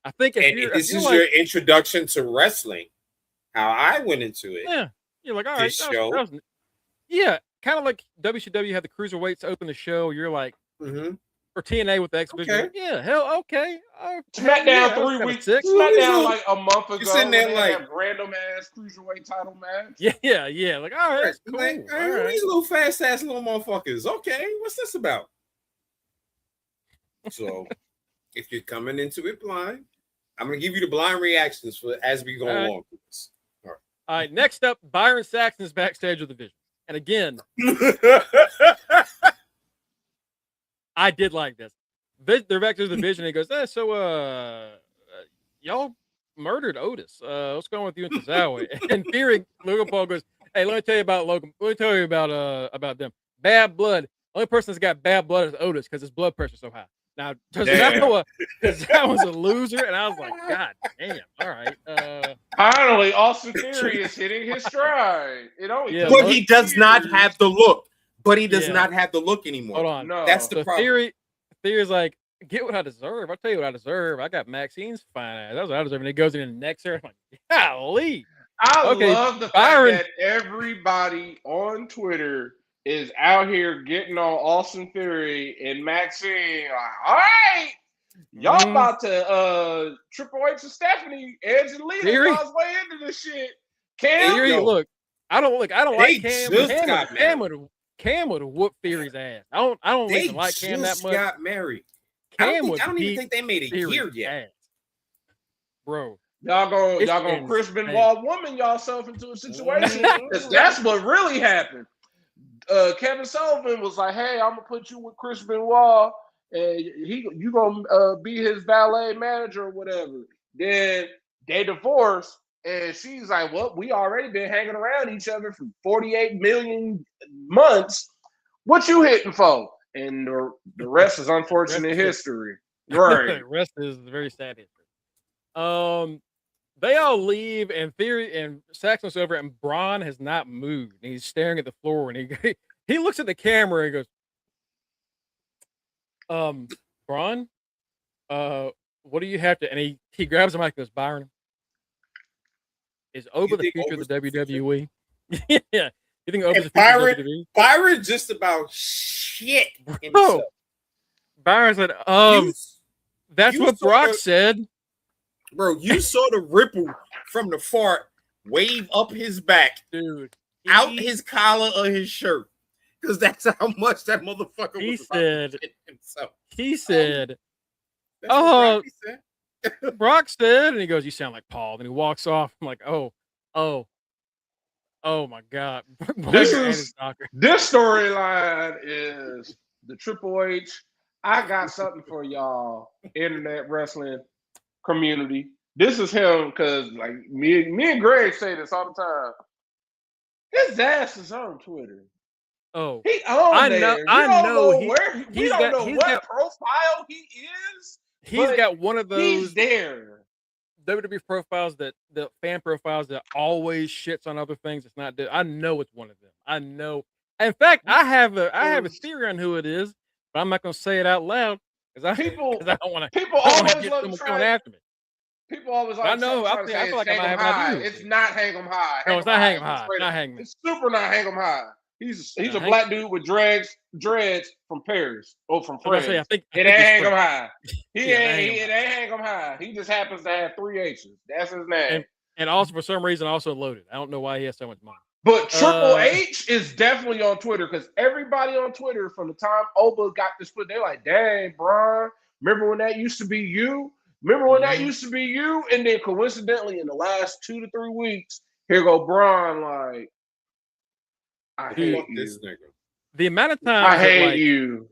I think if this is your introduction to wrestling, how I went into it. Yeah, you're like, all right, yeah, kind of like WCW had the cruiserweights open the show. You're like, or TNA with the X Division. Okay. Like, yeah, hell, okay. SmackDown 3 weeks. SmackDown like a month ago. You sitting there like random ass cruiserweight title match. Yeah. Like, all right, that's cool. Like, all right. These little fast ass little motherfuckers. Okay, what's this about? So, if you're coming into it blind, I'm gonna give you the blind reactions as we go along with this. All right. Next up, Byron Saxton's backstage with the Vision, and again. I did like this. They're back to the Vision. And he goes, y'all murdered Otis. What's going on with you and Tozawa? And Theory, Logan Paul goes, hey, let me tell you about Logan. Let me tell you about them. Bad blood. Only person that's got bad blood is Otis because his blood pressure's so high. Now, Tozawa was a loser, and I was like, God damn. All right. Finally, Austin Theory is hitting his stride. But he does not have the look. But he does not have the look anymore. Hold on. No. That's the problem. Theory's like, get what I deserve. I'll tell you what I deserve. I got Maxine's fine ass. That's what I deserve. And he goes in and necks her. I'm like, golly. I love the fact that everybody on Twitter is out here getting on Austin Theory and Maxine. Like, all right. Y'all about to Triple H and Stephanie, Edge and Lita y'all's way into this shit. Theory, look, I don't like Cam. Cam would have whooped Theory's ass. I don't even like Cam that much. Got married. I don't even think they made a year yet, bro. Y'all go Chris Benoit woman yourself into a situation. That's what really happened. Kevin Sullivan was like, "Hey, I'm gonna put you with Chris Benoit, and you gonna be his valet manager or whatever." Then they divorced. And she's like, well, we already been hanging around each other for 48 million months. What you hitting for? And the rest is unfortunate history. Right. The rest is very sad history. They all leave, and Theory and Saxon's over, and Braun has not moved. And he's staring at the floor, and he looks at the camera and goes, Braun, what do you have to? And he grabs the mic and goes, Byron. Is Oba the future of the WWE? Yeah. You think Oba's the future of the WWE? Byron just about shit himself. Oh. Byron said, that's what Brock said. Bro, you saw the ripple from the fart, wave up his back, dude, out his collar of his shirt, because that's how much that motherfucker he was said. Himself. He said, That's what Rocky said. Brock said, and he goes, "You sound like Paul." Then he walks off. I'm like, oh my god. This storyline is the Triple H. I got something for y'all, internet wrestling community. This is him because, like, me and Greg say this all the time. His ass is on Twitter. Oh, he on there. We don't know what profile he is. He's got one of those. He's there. WWE profiles the fan profiles that always shits on other things. It's not. I know it's one of them. I know. In fact, I have a theory on who it is, but I'm not going to say it out loud because I don't want to. People always get love someone to coming after me. People always like. I know. I feel like I might have an idea. It's not Hang 'em High. No, it's not Hang 'em High. Not Hang 'em. It's super not Hang 'em High. He's a black dude with dreads from Paris or from France. I think it ain't Hang 'em High. It ain't Hang 'em High. He just happens to have 3 H's. That's his name. And also for some reason also loaded. I don't know why he has so much money. But Triple H is definitely on Twitter because everybody on Twitter from the time Oba got this split, they're like, "Dang, Braun, remember when that used to be you? Remember when that used to be you?" And then coincidentally, in the last 2 to 3 weeks, here go Braun like, "I hate this nigga." The amount of times I hate you.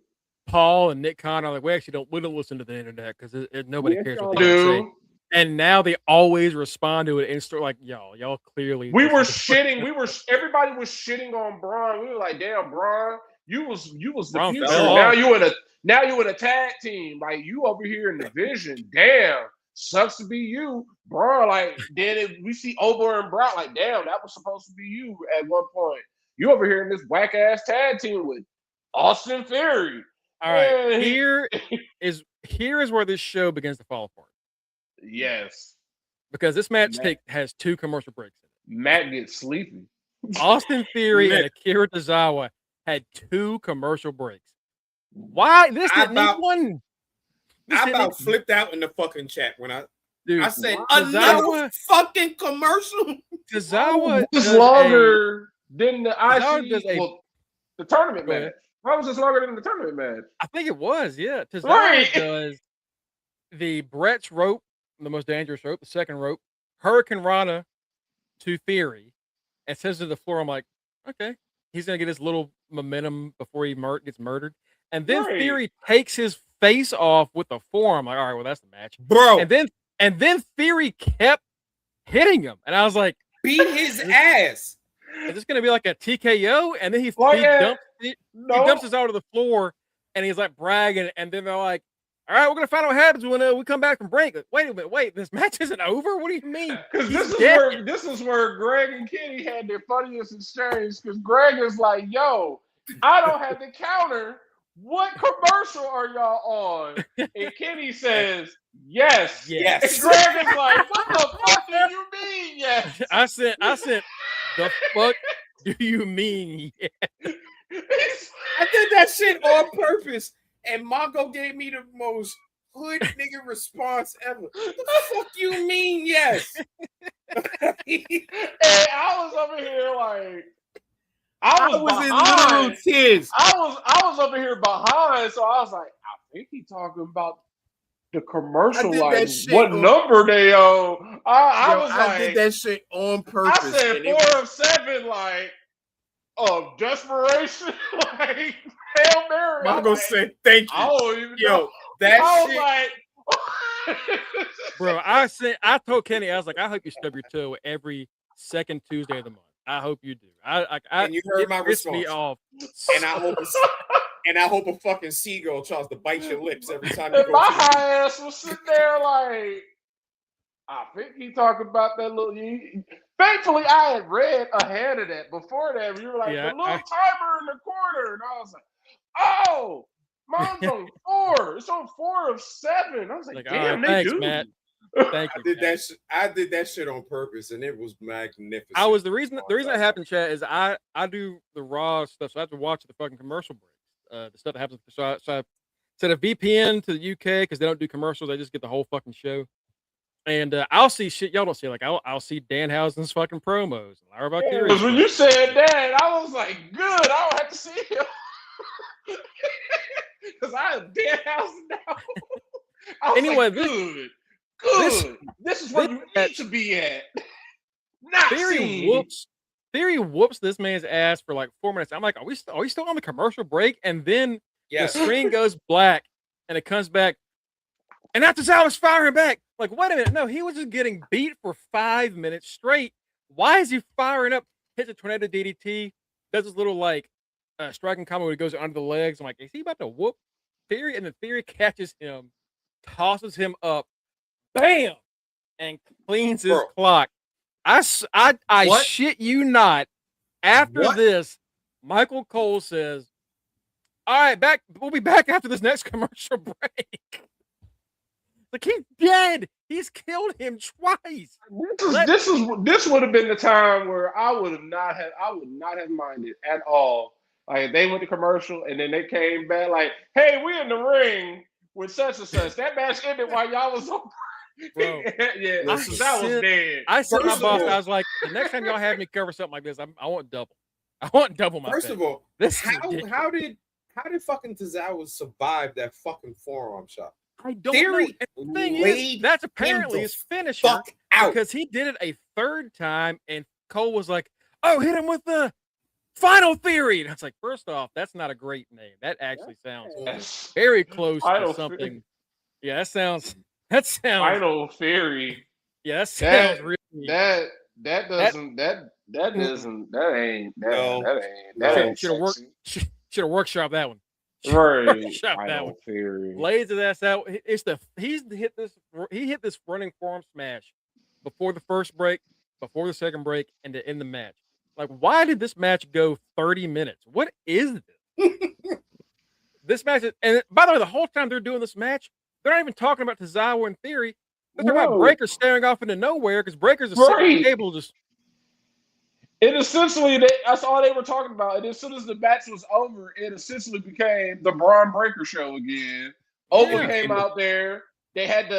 Paul and Nick Khan are like, we don't listen to the internet because nobody cares what they do. say. And now they always respond to it and start like, y'all clearly. Everybody was shitting on Braun. We were like, "Damn, Braun, you was the future. Now you in a tag team. Like, you over here in the division. Damn, sucks to be you, Braun." Like, then we see Oba and Brock. Like, damn, that was supposed to be you at one point. You over here in this whack ass tag team with Austin Theory. All right, here is where this show begins to fall apart. Yes, because this match has 2 commercial breaks. Matt gets sleepy. Austin Theory and Akira Tozawa had 2 commercial breaks. Why? This didn't need one. I about flipped out in the fucking chat when I said another fucking commercial. Tozawa was longer than the the tournament match. Why was this longer than the tournament match? I think it was, yeah. Tozawa does the Brett's rope, the most dangerous rope, the second rope, Hurricane Rana to Theory, and sends to the floor. I'm like, okay, he's gonna get his little momentum before he gets murdered, and then Theory takes his face off with the forearm. Like, all right, well, that's the match, bro. And then Theory kept hitting him, and I was like, beat his ass. Is this gonna be like a TKO? And then he dumps us out of the floor, and he's like bragging, and then they're like, all right, we're gonna find out what happens when we come back from break. Wait a minute, this match isn't over. What do you mean? Because this is where Greg and Kenny had their funniest exchange. Because Greg is like, "Yo, I don't have the counter. What commercial are y'all on?" And Kenny says, "Yes." And Greg is like, "What the fuck do you mean, yes?" I said, "The fuck do you mean yes?" I did that shit on purpose. And Mongo gave me the most hood nigga response ever. What the fuck you mean, yes? And I was over here like, I was in little tears. I was over here behind, so I was like, I think he's talking about the commercial. Like, what number they owe? I did that shit on purpose. I said 4 of 7, like, of desperation, like. Hail Mary. Mongo said, "Thank you." I don't even know. That shit. Bro, I told Kenny, I was like, I hope you stub your toe every second Tuesday of the month. I hope you do. And you heard my response. Me off. And I hope a fucking seagull tries to bite your lips every time you go. My high ass was sitting there like, I think he talking about that little. Thankfully, I had read ahead of that. Before that, you were like, the little timer in the corner, and I was like, "Oh, mine's on 4. It's on 4 of 7." I was like, "Damn, they do." Matt. Thank you. I did that shit on purpose, and it was magnificent. The reason that happened, Chad, is I do the Raw stuff, so I have to watch the fucking commercial breaks. The stuff that happens. So I set a VPN to the UK because they don't do commercials. They just get the whole fucking show. And I'll see shit y'all don't see. Like I'll see Danhausen's fucking promos. Lara Valkyria's Because when you said that, I was like, good. I don't have to see him. Because I am Danhausen now. I was Anyway, like, good. This is where you need to be at. Not Theory whoops this man's ass for like 4 minutes. I'm like, are we still on the commercial break? And then the screen goes black and it comes back. And after Tozawa's firing back, like, wait a minute. No, he was just getting beat for 5 minutes straight. Why is he firing up? Hits a tornado DDT, does this little like striking combo where he goes under the legs. I'm like, is he about to whoop Theory? And the Theory catches him, tosses him up, bam, and cleans his clock. I shit you not. After this, Michael Cole says, all right, we'll be back after this next commercial break. Like, he's dead. He's killed him twice. This would have been the time where I would not have minded at all. Like, they went to commercial and then they came back like, hey, we in the ring with such and such. That match ended while y'all was on. Bro, yeah, that was dead. I said my boss, I was like, the next time y'all have me cover something like this, I want double. I want double my First pay. of all, how did fucking Tozawa survive that fucking forearm shot? I don't know. And the thing is, that's apparently his finisher because he did it a third time, and Cole was like, "Oh, hit him with the Final Theory." And I was like, first off, that's not a great name. That actually sounds very close to something. Yeah, that sounds. Final Theory. Yeah, that sounds really. That ain't. Should have workshopped that one. Right. Final Theory. Lays his ass out. He hit this running forearm smash before the first break, before the second break, and to end the match. Like, why did this match go 30 minutes? What is this? This match is, and by the way, the whole time they're doing this match, they're not even talking about Tozawa and Theory. They're talking about Breaker staring off into nowhere because Breaker's a sitting table just. And essentially, that's all they were talking about. And as soon as the match was over, it essentially became the Braun Breaker show again. Oba came out there. They had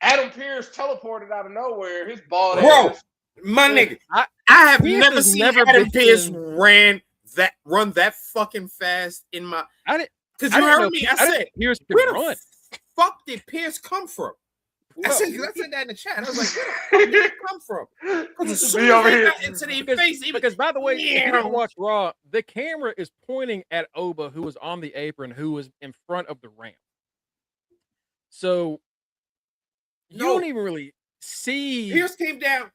Adam Pearce teleported out of nowhere. His bald ass. My nigga, I have never seen Adam Pearce run that fucking fast in my. Because you heard me. I said, Pearce where the fuck did Pearce come from? I said that in the chat. I was like, where the fuck did it come from? Because as soon as they got into their face, because by the way, if you didn't watch Raw, the camera is pointing at Oba, who was on the apron, who was in front of the ramp. So you don't even really see. Pearce came down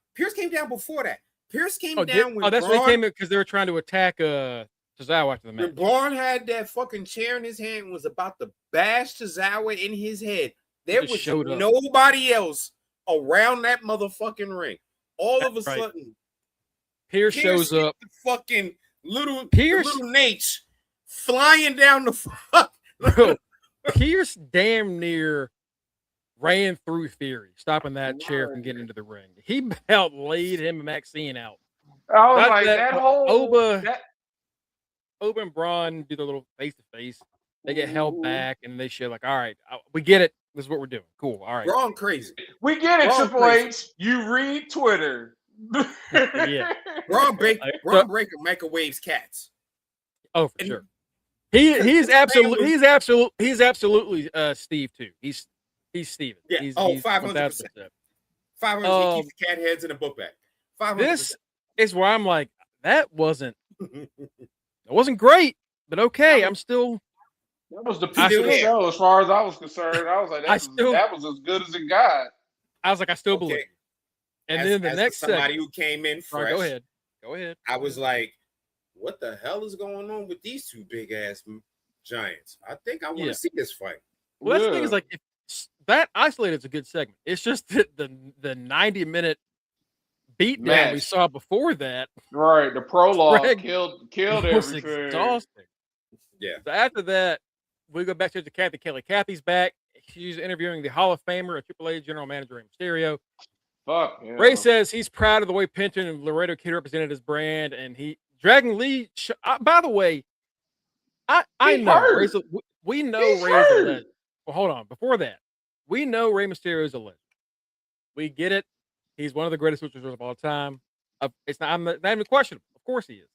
before that. Pearce came down when that's when they came in because they were trying to attack Tozawa after the match. When Braun had that fucking chair in his hand and was about to bash Tozawa in his head. There was nobody else around that motherfucking ring. All of a sudden, Pearce shows up. Fucking little Nate flying down the fuck. Bro, Pearce damn near ran through Theory, stopping that chair from getting into the ring. He about laid him and Maxine out. I was like, that whole Oba and Braun do their little face to face. They get held back and they shit like, all right, we get it. This is what we're doing. Cool. All right. Braun crazy. We get it, Triple H. You read Twitter. Yeah. Braun Breaker microwaves cats. Oh, for sure. He's absolutely Steve too. He's Steven. Yeah. He's 500%. 500. He keeps the cat heads in a book bag. 500%. This is where I'm like, that wasn't great, but okay. I'm still. That was the peak of the show as far as I was concerned. I was like, that was as good as it got. I was like, I still believe. And then the next somebody who came in fresh. Go ahead. I was like, what the hell is going on with these two big ass giants? I think I want to see this fight. Well, that's the thing is like, if that isolated is a good segment. It's just that the 90-minute beatdown we saw before that. Right, the prologue killed everything. Exhausting. Yeah. So after that, we go back to Kathy Kelly. Kathy's back. She's interviewing the Hall of Famer, a Triple H general manager, Rey Mysterio. Fuck. Yeah. Ray says he's proud of the way Penton and Laredo Kid represented his brand, and Dragon Lee. By the way, I know we know Ray's a legend. Well, hold on. Before that, we know Rey Mysterio is a legend. We get it. He's one of the greatest luchadors of all time. It's not even questionable. Of course he is.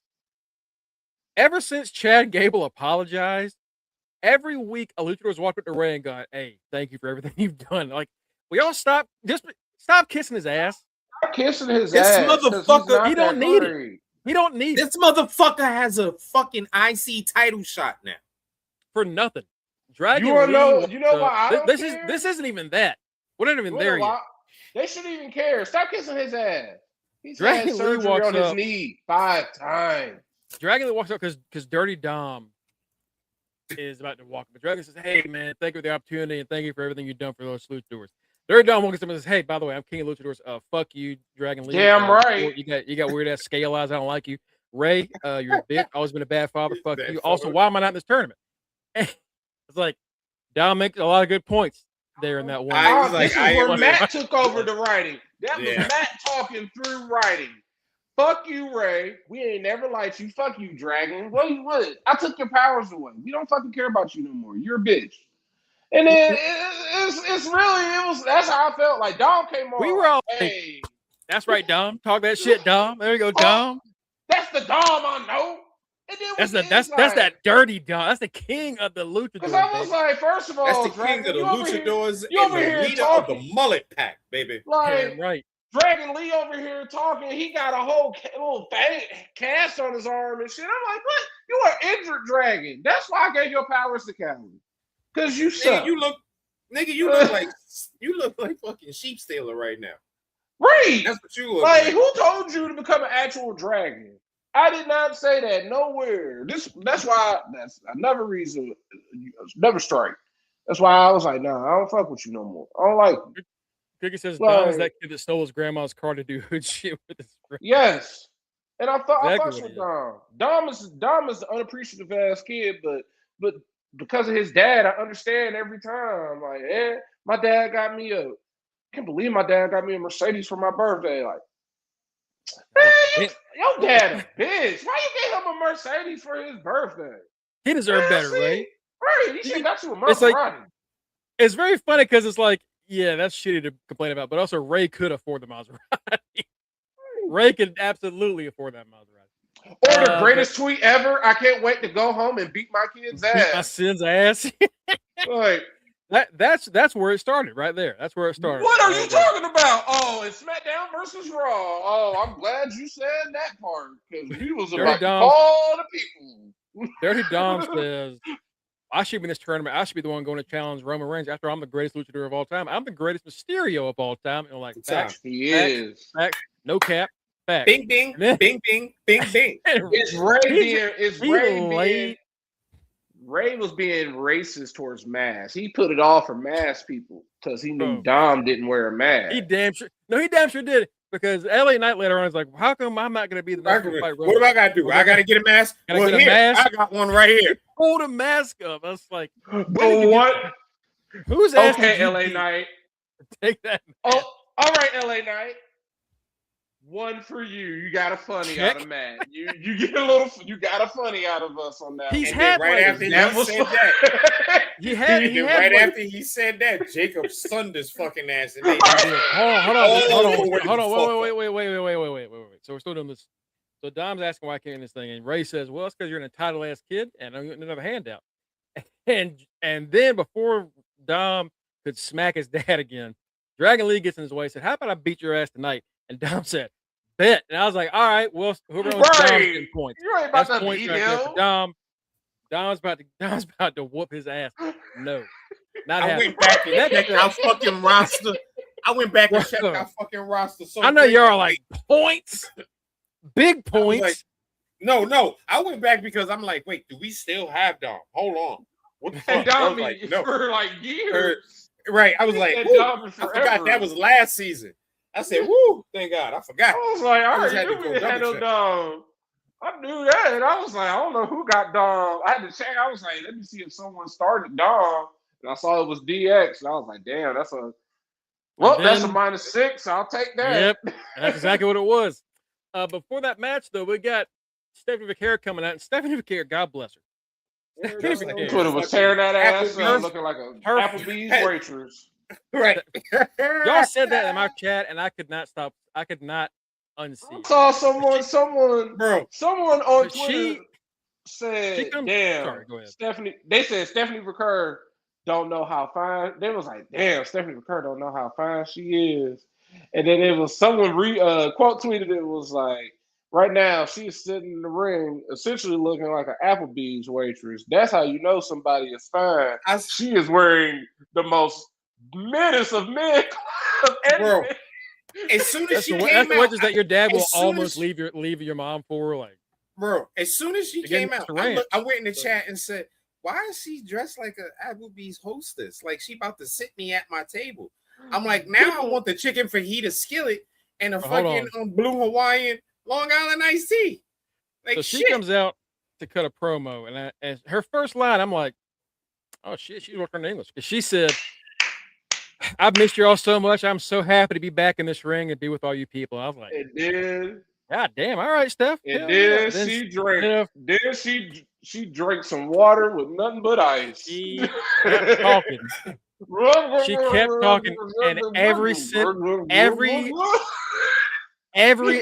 Ever since Chad Gable apologized, every week a luchador's walked up to Ray and gone, "Hey, thank you for everything you've done." Like, we all stop kissing his ass. Stop kissing his This ass. motherfucker, he don't need it. He don't need This motherfucker has a fucking IC title shot now. for nothing. Dragon You wanna Lee, you know why I don't this care? this isn't even that. We're not even You there know yet. why? They shouldn't even care. Stop kissing his ass. He's Dragon had Lee surgery walks on his up. knee 5 times. Dragon Lee walks up because Dirty Dom is about to walk. But Dragon says, "Hey man, thank you for the opportunity and thank you for everything you've done for those luchadors." Dirty Dom walks up and says, "Hey, by the way, I'm King of Luchadors. Fuck you, Dragon Lee. Damn right. You got weird ass scale eyes. I don't like you. Ray, you're a bitch. Always been a bad father. Fuck you. Also, why am I not in this tournament?" It's like Dom makes a lot of good points there in that one. This is where Matt took over the writing. That was Matt talking through writing. Fuck you, Ray. We ain't never liked you. Fuck you, Dragon. What? I took your powers away. We don't fucking care about you no more. You're a bitch. And then that's how I felt. Like Dom came on. We were all hey, that's right, Dom. Talk that shit, Dom. There you go, Dom. That's the Dom I know. And then that's that dirty Dom. That's the king of the luchadors. Because I was like, first of all, that's the king of the luchadors and the leader of the mullet pack, baby. Like, right. Dragon Lee over here talking. He got a whole little cast on his arm and shit. I'm like, what? You are injured, Dragon. That's why I gave your powers to Callie. Because you suck. You look like fucking sheep stealer right now. Right. That's what you look like. Who told you to become an actual dragon? I did not say that nowhere. That's why that's another reason. Never strike. That's why I was like, nah, I don't fuck with you no more. I don't like you. Cookie says Dom is that kid that stole his grandma's car to do hood shit with his friend. Yes. And I thought I fucked Exactly with Dom. Dom is an unappreciative ass kid, but because of his dad, I understand every time. Like, my dad got me I can't believe my dad got me a Mercedes for my birthday. Like, man, your dad a bitch. Why you gave him a Mercedes for his birthday? He deserved better, right? Right. He should got you a Maserati. It's very funny because it's like, yeah, that's shitty to complain about, but also Ray could afford the Maserati. Ray could absolutely afford that Maserati. Or the greatest tweet ever. I can't wait to go home and beat my kid's ass. Beat my son's ass. Like that's where it started, right there. That's where it started. What are you talking about? Oh, it's SmackDown versus Raw. Oh, I'm glad you said that part because he was about to call the people. Dirty Dom says, I should be in this tournament. I should be the one going to challenge Roman Reigns after I'm the greatest luchador of all time. I'm the greatest Mysterio of all time. And like, facts, he is. Facts, no cap. Facts. Bing, bing, bing, bing, bing, bing. Ray was being racist towards masks. He put it all for mask people because he knew Dom didn't wear a mask. He damn sure did. Because LA Knight later on is like, how come I'm not going to be the next one to fight Roman? What do I got to do? I got to get a mask? Get a mask? I got one right here. Hold a mask up. I was like, what? Who's okay, LA Knight? Take that. Oh, all right, LA Knight. One for you. You got a funny out of Matt. You get a little. You got a funny out of us on that. He's had right after he said that. After he said that, Jacob sunned his fucking ass. And hold on. Wait. So we're still doing this. So Dom's asking why I can't in this thing, and Ray says, "Well, it's because you're an entitled ass kid, and I'm getting another handout." And then before Dom could smack his dad again, Dragon Lee gets in his way. Said, "How about I beat your ass tonight?" And Dom said, "Bet." And I was like, "All right, well, whoever owns Dom's getting points." You ain't about to beat him. Dom's about to whoop his ass. No, not I happening. went back and checked our fucking roster. I went back and checked our fucking roster. So I know y'all like points, big points. Like, no. I went back because I'm like, wait, do we still have Dom? Hold on. What the fuck? Dom for like years. Right. I was like, I forgot that was last season. I said, woo, thank God. I forgot. I was like, I already knew we had no Dom. I knew that. And I was like, I don't know who got Dom. I had to check. I was like, let me see if someone started Dom. And I saw it was DX. And I was like, damn, that's a -6. I'll take that. Yep. That's exactly what it was. Before that match, though, we got Stephanie Vaquer coming out. And Stephanie Vaquer, God bless her. Twitter was tearing that ass up, looking like a Applebee's waitress. Right. Y'all said that in my chat, and I could not stop. I could not unsee. I saw someone Bro. on But Twitter said, "Damn, Sorry, go ahead. Stephanie." They said Stephanie Recur don't know how fine. They was like, "Damn, Stephanie Recur don't know how fine she is." And then it was someone quote tweeted it was like, "Right now she's sitting in the ring, essentially looking like an Applebee's waitress. That's how you know somebody is fine. She is wearing the most menace of men of Bro, anything." as soon as she came that's the out, wedges that your dad will as soon almost as- leave your mom for. Like, bro, as soon as she Again, came out, Mr. I Ranch. went in the chat and said, "Why is she dressed like a Applebee's hostess? Like she about to sit me at my table." I'm like, now I want the chicken fajita skillet and a Hold fucking blue Hawaiian Long Island iced tea. Like so shit. she comes out to cut a promo, and her first line, I'm like, "Oh shit, she's working in English." Because she said, "I've missed you all so much. I'm so happy to be back in this ring and be with all you people." I was like, It did. "God damn! All right, Steph." And Hell then yeah. she drank. Then she drank some water with nothing but ice. She kept talking. She kept talking, and every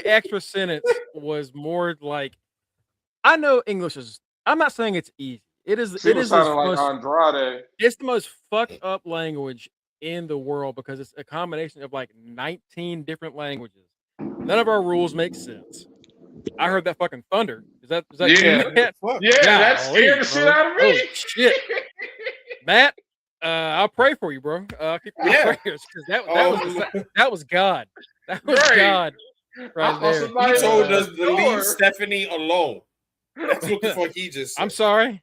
extra sentence was more like, I know English is. I'm not saying it's easy. It is. She It was is the sounding like most. Andrade. It's the most fucked up language in the world because it's a combination of like 19 different languages. None of our rules make sense. I heard that fucking thunder. Is that Yeah. you, Matt? Yeah, that scared the shit out of me. Holy shit, Matt. I'll pray for you, bro. Keep your Yeah. prayers because that was God. That was Right. God I right thought there. somebody He told was us at to the leave door. Stephanie alone. That's what the fuck he just said. I'm sorry.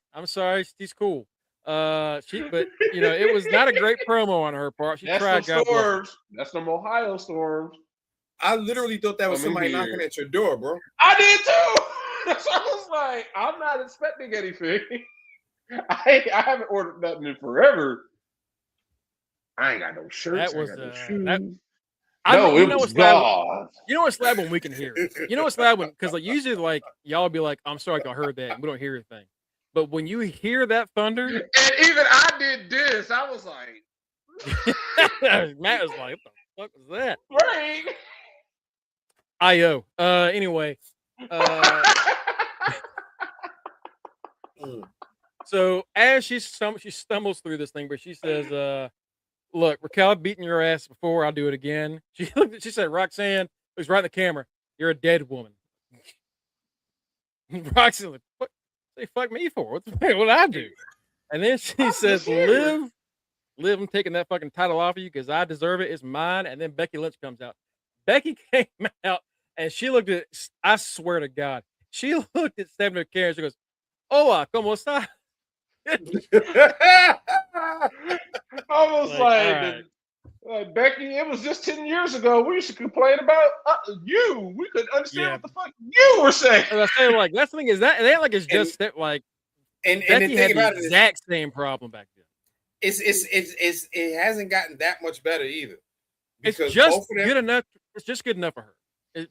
She's cool. But it was not a great promo on her part. She That's tried. them God bless her. storms. That's them Ohio storms. I literally thought that was Coming somebody here. knocking at your door, bro. I did too. That's why I was like, I'm not expecting anything. I haven't ordered nothing in forever. I ain't got no shirts. That was I ain't got no shoes. it was was loud. God. You know what's loud when we can hear it. You know what's loud when because like usually like y'all be like, I'm sorry I heard that and we don't hear anything. But when you hear that thunder, And even I did this. I was like, Matt was like, what the fuck was that? right. IO. Anyway. So as she stumbles through this thing, but she says, look, Raquel, I've beaten your ass before. I'll do it again. She said, Roxanne, looks right in the camera. You're a dead woman. Roxanne, like, what they fuck me for? What did I do? And then she says, Liv, I'm taking that fucking title off of you because I deserve it. It's mine. And then Becky Lynch comes out. Becky came out and she looked at, I swear to God, she looked at Stephanie McCarron and she goes, Hola, ¿cómo está? I was Like, like, Becky, it was just 10 years ago. We used to complain about you. We couldn't understand what the fuck you were saying. And I say, like, that's the thing is that it ain't like it's just that, like, and Becky the had thing the about it is, exact same problem back then. it hasn't gotten that much better either. It's Because just both of them, good enough. It's just good enough for her.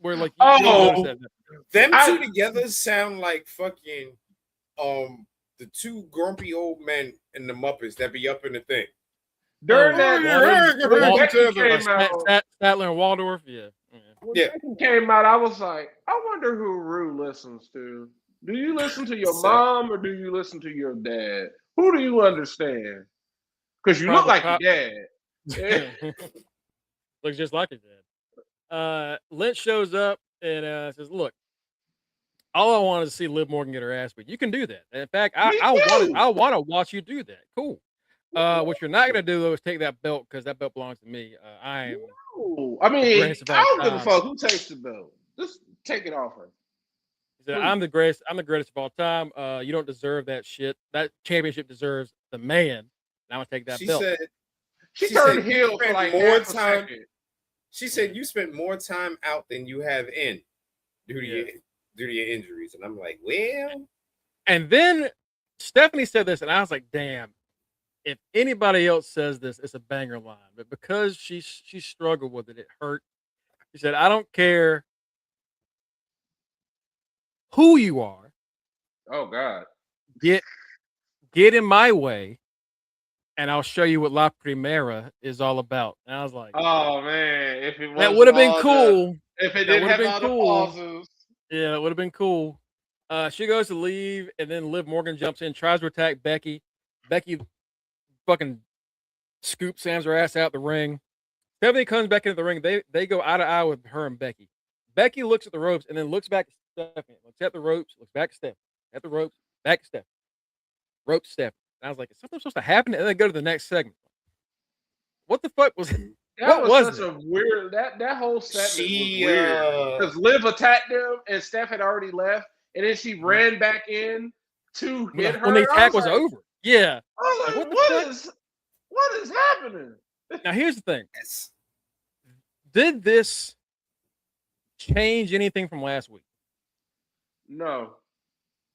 We're like, them two together sound like fucking the two grumpy old men in the Muppets that be up in the thing. During Becky came out, Statler and Waldorf, when Becky came out, I was like, I wonder who Rue listens to. Do you listen to your mom or do you listen to your dad? Who do you understand? Because you look like your dad. Looks just like his dad. Lynch shows up and says, "Look, all I want is to see Liv Morgan get her ass beat. You can do that. In fact, I want to watch you do that. Cool. What you're not gonna do though is take that belt because that belt belongs to me. I am. I mean, I don't give a fuck who takes the belt. Just take it off her. He said, I'm the greatest of all time. You don't deserve that shit. That championship deserves the man. And I'm gonna take that belt." She turned heel for like more time. She said you spent more time out than you have in due to your injuries. And I'm like, well. And then Stephanie said this, and I was like, damn, if anybody else says this, it's a banger line. But because she struggled with it, it hurt. She said, I don't care who you are. Oh God. Get in my way and I'll show you what La Primera is all about. And I was like, Oh man, if it was that would have been cool. if it That didn't would've have been all cool. the pauses. Yeah, it would have been cool. She goes to leave, and then Liv Morgan jumps in, tries to attack Becky. Becky fucking scoop slams her ass out the ring. Stephanie comes back into the ring. They go eye to eye with her and Becky. Becky looks at the ropes and then looks back at Stephanie. Looks at the ropes, looks back at Stephanie. At the ropes, back at Stephanie. Ropes, Stephanie. And I was like, is something supposed to happen? And then go to the next segment. What the fuck was That what was was such a weird that whole segment She, was weird. Because Liv attacked them and Steph had already left, and then she ran back in to hit her. when the attack was like, over? Yeah. I was like, Like, what is happening? Now here's the thing. Yes. Did this change anything from last week? No.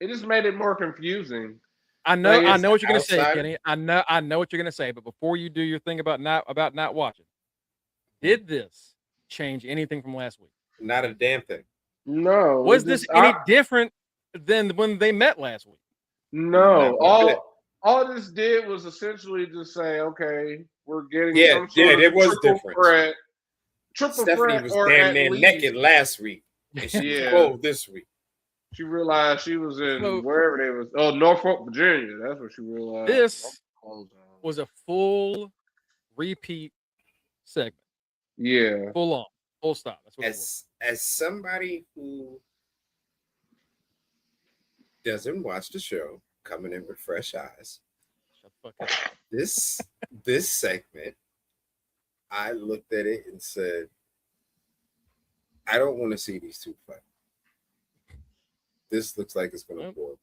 It just made it more confusing. I know Like, what you're gonna say, outside- Kenny. I know what you're gonna say, but before you do your thing about not watching, did this change anything from last week? Not a damn thing. No. Was it this just- any different than when they met last week? No. Not a bit. All this did was essentially just say, okay, we're getting Yeah, some sort yeah, of there was triple difference. threat. Triple Stephanie threat was or damn at near least naked last week. And she Yeah. clothed this week. she realized she was in So- wherever they was. Oh, Norfolk, Virginia. That's what she realized. This was a full repeat segment. Yeah. Full on. Full stop. That's what it was. As somebody who doesn't watch the show, coming in with fresh eyes, Shut the fuck up. this segment, I looked at it and said, I don't want to see these two fight. This looks like it's going to bore.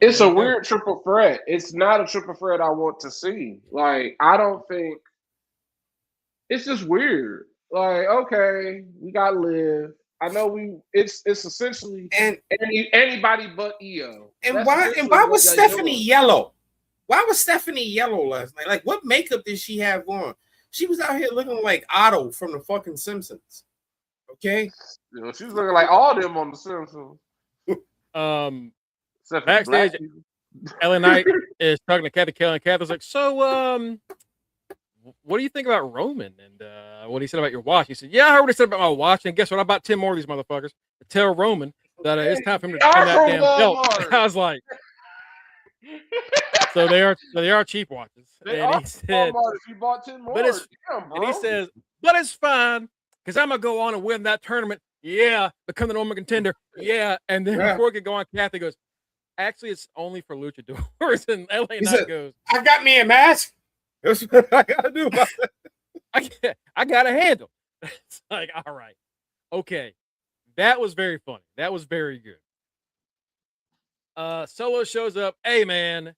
It's a weird triple threat. It's not a triple threat I want to see. Like, I don't think it's just weird. Like, okay, we got Liv. I know it's essentially And anybody but EO. and That's why essentially was what they're Stephanie doing. yellow? Why was Stephanie yellow last night? Like, what makeup did she have on? She was out here looking like Otto from the fucking Simpsons. Okay. You know, she's looking like all them on the Simpsons. Except for Backstage, black people. LA Knight is talking to Kathy Kelly, and Kathy's like, so, what do you think about Roman and what he said about your watch? He said, yeah, I heard what he said about my watch, and guess what? I bought 10 more of these motherfuckers to tell Roman that it's time for him to They turn are that from damn belt. Walmart. I was like, so they are cheap watches. They And are he said, Walmart if you bought 10 more. but it's- Damn, bro. and he says, but it's fine because I'm gonna go on and win that tournament. Yeah, become the number one contender. Yeah, and then Yeah. before it could go on, Kathy goes, actually, it's only for luchadors. And LA He Knight said- goes, I got me a mask. That's what I gotta do about it. I got a handle. It's like, all right, okay, that was very funny. That was very good. Solo shows up. Hey, man.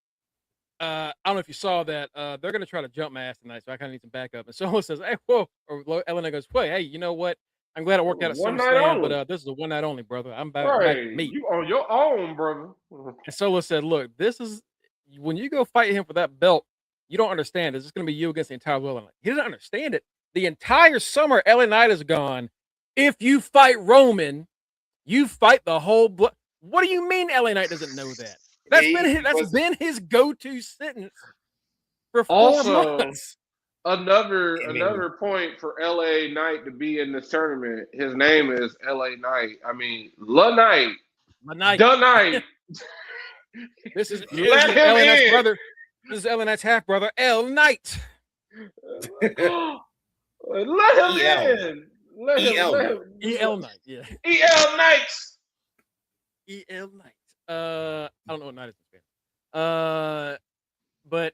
I don't know if you saw that. They're gonna try to jump my ass tonight, so I kind of need some backup. And Solo says, "Hey, whoa!" Or Elena goes, "Wait, hey, you know what? I'm glad it worked out at One night SummerSlam, only. but this is a one night only, brother. I'm back Right. to meet." You on your own, brother. And Solo said, "Look, this is when you go fight him for that belt. You don't understand. It's just gonna be you against the entire world." He doesn't understand it. The entire summer, LA Knight is gone. If you fight Roman, you fight the whole blood. What do you mean LA Knight doesn't know that? That's been his go-to sentence for 4 Also, months. Another point for LA Knight to be in this tournament. His name is LA Knight. I mean, La Knight. My Knight. The Knight. This is Let him LA Knight's in. brother. This is LA Knight's half brother, L Knight. Let him in. Let him. EL Knight. Yeah. EL Knights. EL Knight. I don't know what Knight is in Spanish. But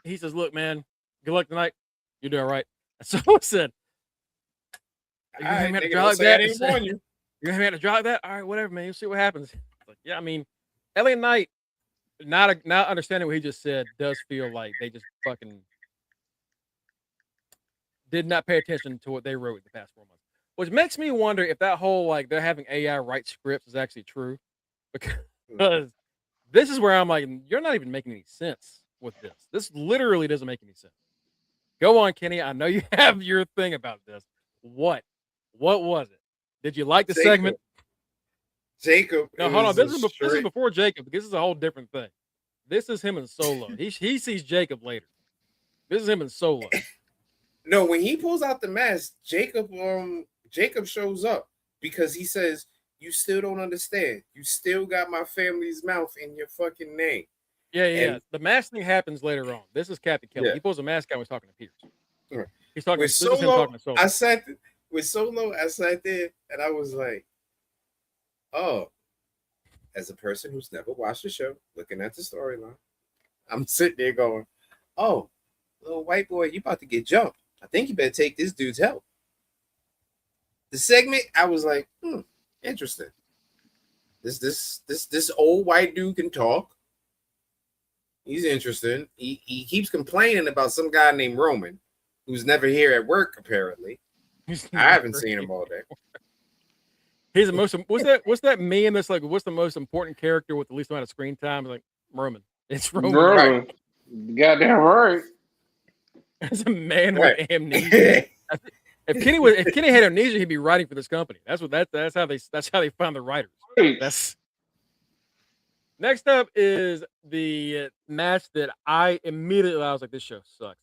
he says, "Look, man, good luck tonight. You do all right." And so I said, "You're gonna have to nigga, draw don't like say I that. didn't warn you. You're gonna have to draw like that. All right, whatever, man. You'll see what happens." Like, yeah, I mean, LA Knight, not understanding what he just said, does feel like they just fucking did not pay attention to what they wrote the past 4 months. Which makes me wonder if that whole like they're having AI write scripts is actually true. Because this is where I'm like, you're not even making any sense with this. This literally doesn't make any sense. Go on, Kenny. I know you have your thing about this. What was it? Did you like the segment? Jacob. No, hold on. This is before Jacob. This is a whole different thing. This is him in Solo. He sees Jacob later. This is him in Solo. No, when he pulls out the mask, Jacob shows up because he says, "You still don't understand. You still got my family's mouth in your fucking name." Yeah. And- The mask thing happens later on. This is Captain Kelly. Yeah. He pulls a mask out when he's talking to Pierce. Right. He's talking. With This is him Solo, talking to Solo. I sat there and I was like, "Oh." As a person who's never watched the show, looking at the storyline, I'm sitting there going, "Oh, little white boy, you about to get jumped. I think you better take this dude's help." The segment, I was like, interesting. This old white dude can talk. He's interesting. He keeps complaining about some guy named Roman, who's never here at work, apparently. I haven't seen him all day. He's the most. What's that meme that's like? What's the most important character with the least amount of screen time? It's like Roman. It's Roman. Right. Goddamn right. As a man Right. with amnesia. If Kenny had amnesia, he'd be writing for this company. That's how they found the writers. That's next up is the match that I was like, this show sucks.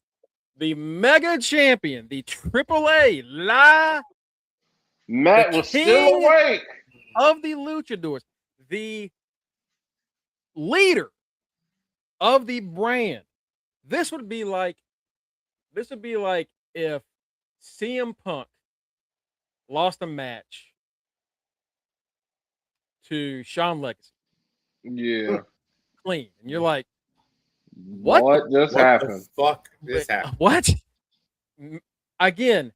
The Mega Champion, the AAA Matt The was still king awake. of the Luchadors, the leader of the brand. This would be like if CM Punk lost a match to Shawn Legacy Yeah. clean, and you're like, what just What happened? the fuck just happened? what? Again,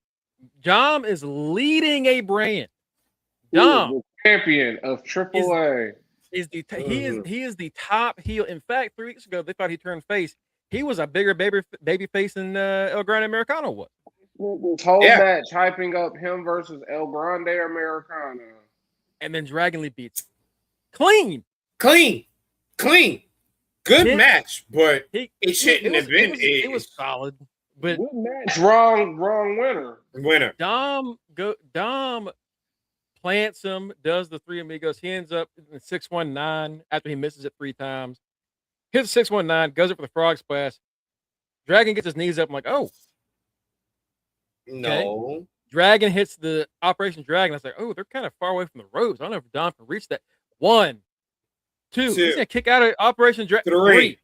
Dom is leading a brand. Dom The champion of AAA. is he is the top heel. In fact, 3 weeks ago they thought he turned face. He was a bigger baby face than El Grande Americano was. This whole Yeah. match hyping up him versus El Grande Americano. And then Dragon Lee beats clean. Clean. Good Hit- match, but He- it shouldn't have been. It was solid, but Good match. Wrong winner. winner. Dom plants him, does the Three Amigos. He ends up in 619 after he misses it 3 times. Hits 619, goes up for the frog splash. Dragon gets his knees up. I'm like, oh. No. Dragon hits the Operation Dragon. I was like, oh, they're kind of far away from the ropes. I don't know if Dom can reach that. 1, 2. He's Two. gonna kick out of Operation Dragon. 3.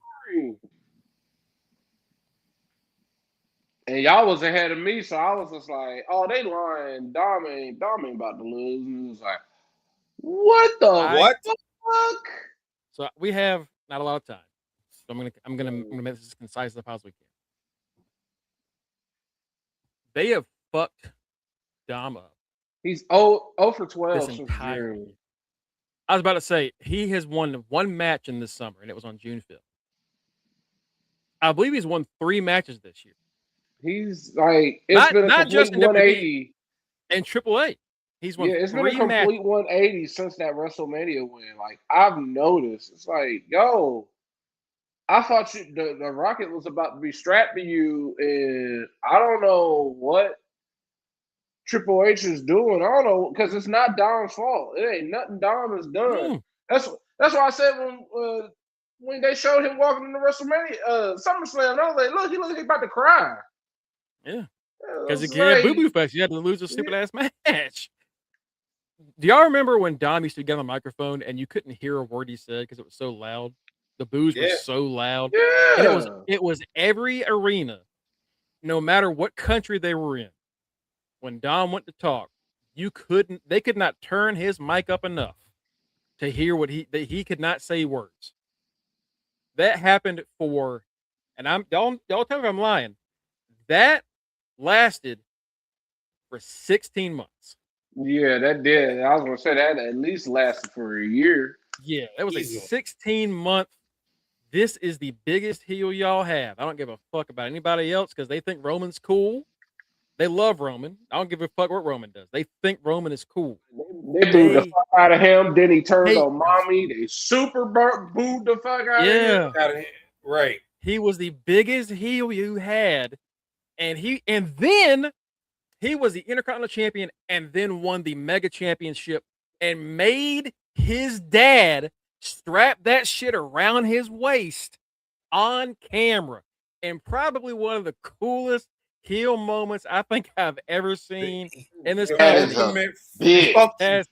And y'all was ahead of me, so I was just like, "Oh, they lying. Dom ain't about to lose." And it was like, "What the What? fuck?" So we have not a lot of time. So I'm gonna make this as concise as possibly can. They have fucked Dom up He's 0 for 12 this since entire June. year. I was about to say he has won 1 match in this summer, and it was on June 5th. I believe he's won 3 matches this year. He's like, it's Not- been a not complete just in WWE. 180. And AAA, he's won Yeah, it's been a 3 matches. complete 180 since that WrestleMania win. Like, I've noticed. It's like, yo, I thought the Rocket was about to be strapped to you, and I don't know what Triple H is doing. I don't know, because it's not Dom's fault. It ain't nothing Dom has done. That's why I said when they showed him walking into WrestleMania, SummerSlam, I was like, look, he looks like he's about to cry. Yeah. Because he It's can't like- boo-boo fest. You had to lose a stupid ass match. Do y'all remember when Dom used to get on the microphone and you couldn't hear a word he said because it was so loud? The boos were Yeah. so loud. Yeah. And it was every arena, no matter what country they were in. When Dom went to talk, they could not turn his mic up enough to hear that he could not say words. That happened and y'all tell me if I'm lying. That lasted for 16 months. Yeah, that did. I was gonna say that at least lasted for a year. Yeah, that was Easy. a 16-month. This is the biggest heel y'all have. I don't give a fuck about anybody else because they think Roman's cool. They love Roman. I don't give a fuck what Roman does. They think Roman is cool. They booed the fuck out of him. Then he turned Hey. on mommy. They super booed the fuck out of him. Yeah, Right. he was the biggest heel you had, and then he was the Intercontinental Champion, and then won the Mega Championship, and made his dad strapped that shit around his waist on camera, and probably one of the coolest heel moments I think I've ever seen in this That is company. a bitch. Fuck you. As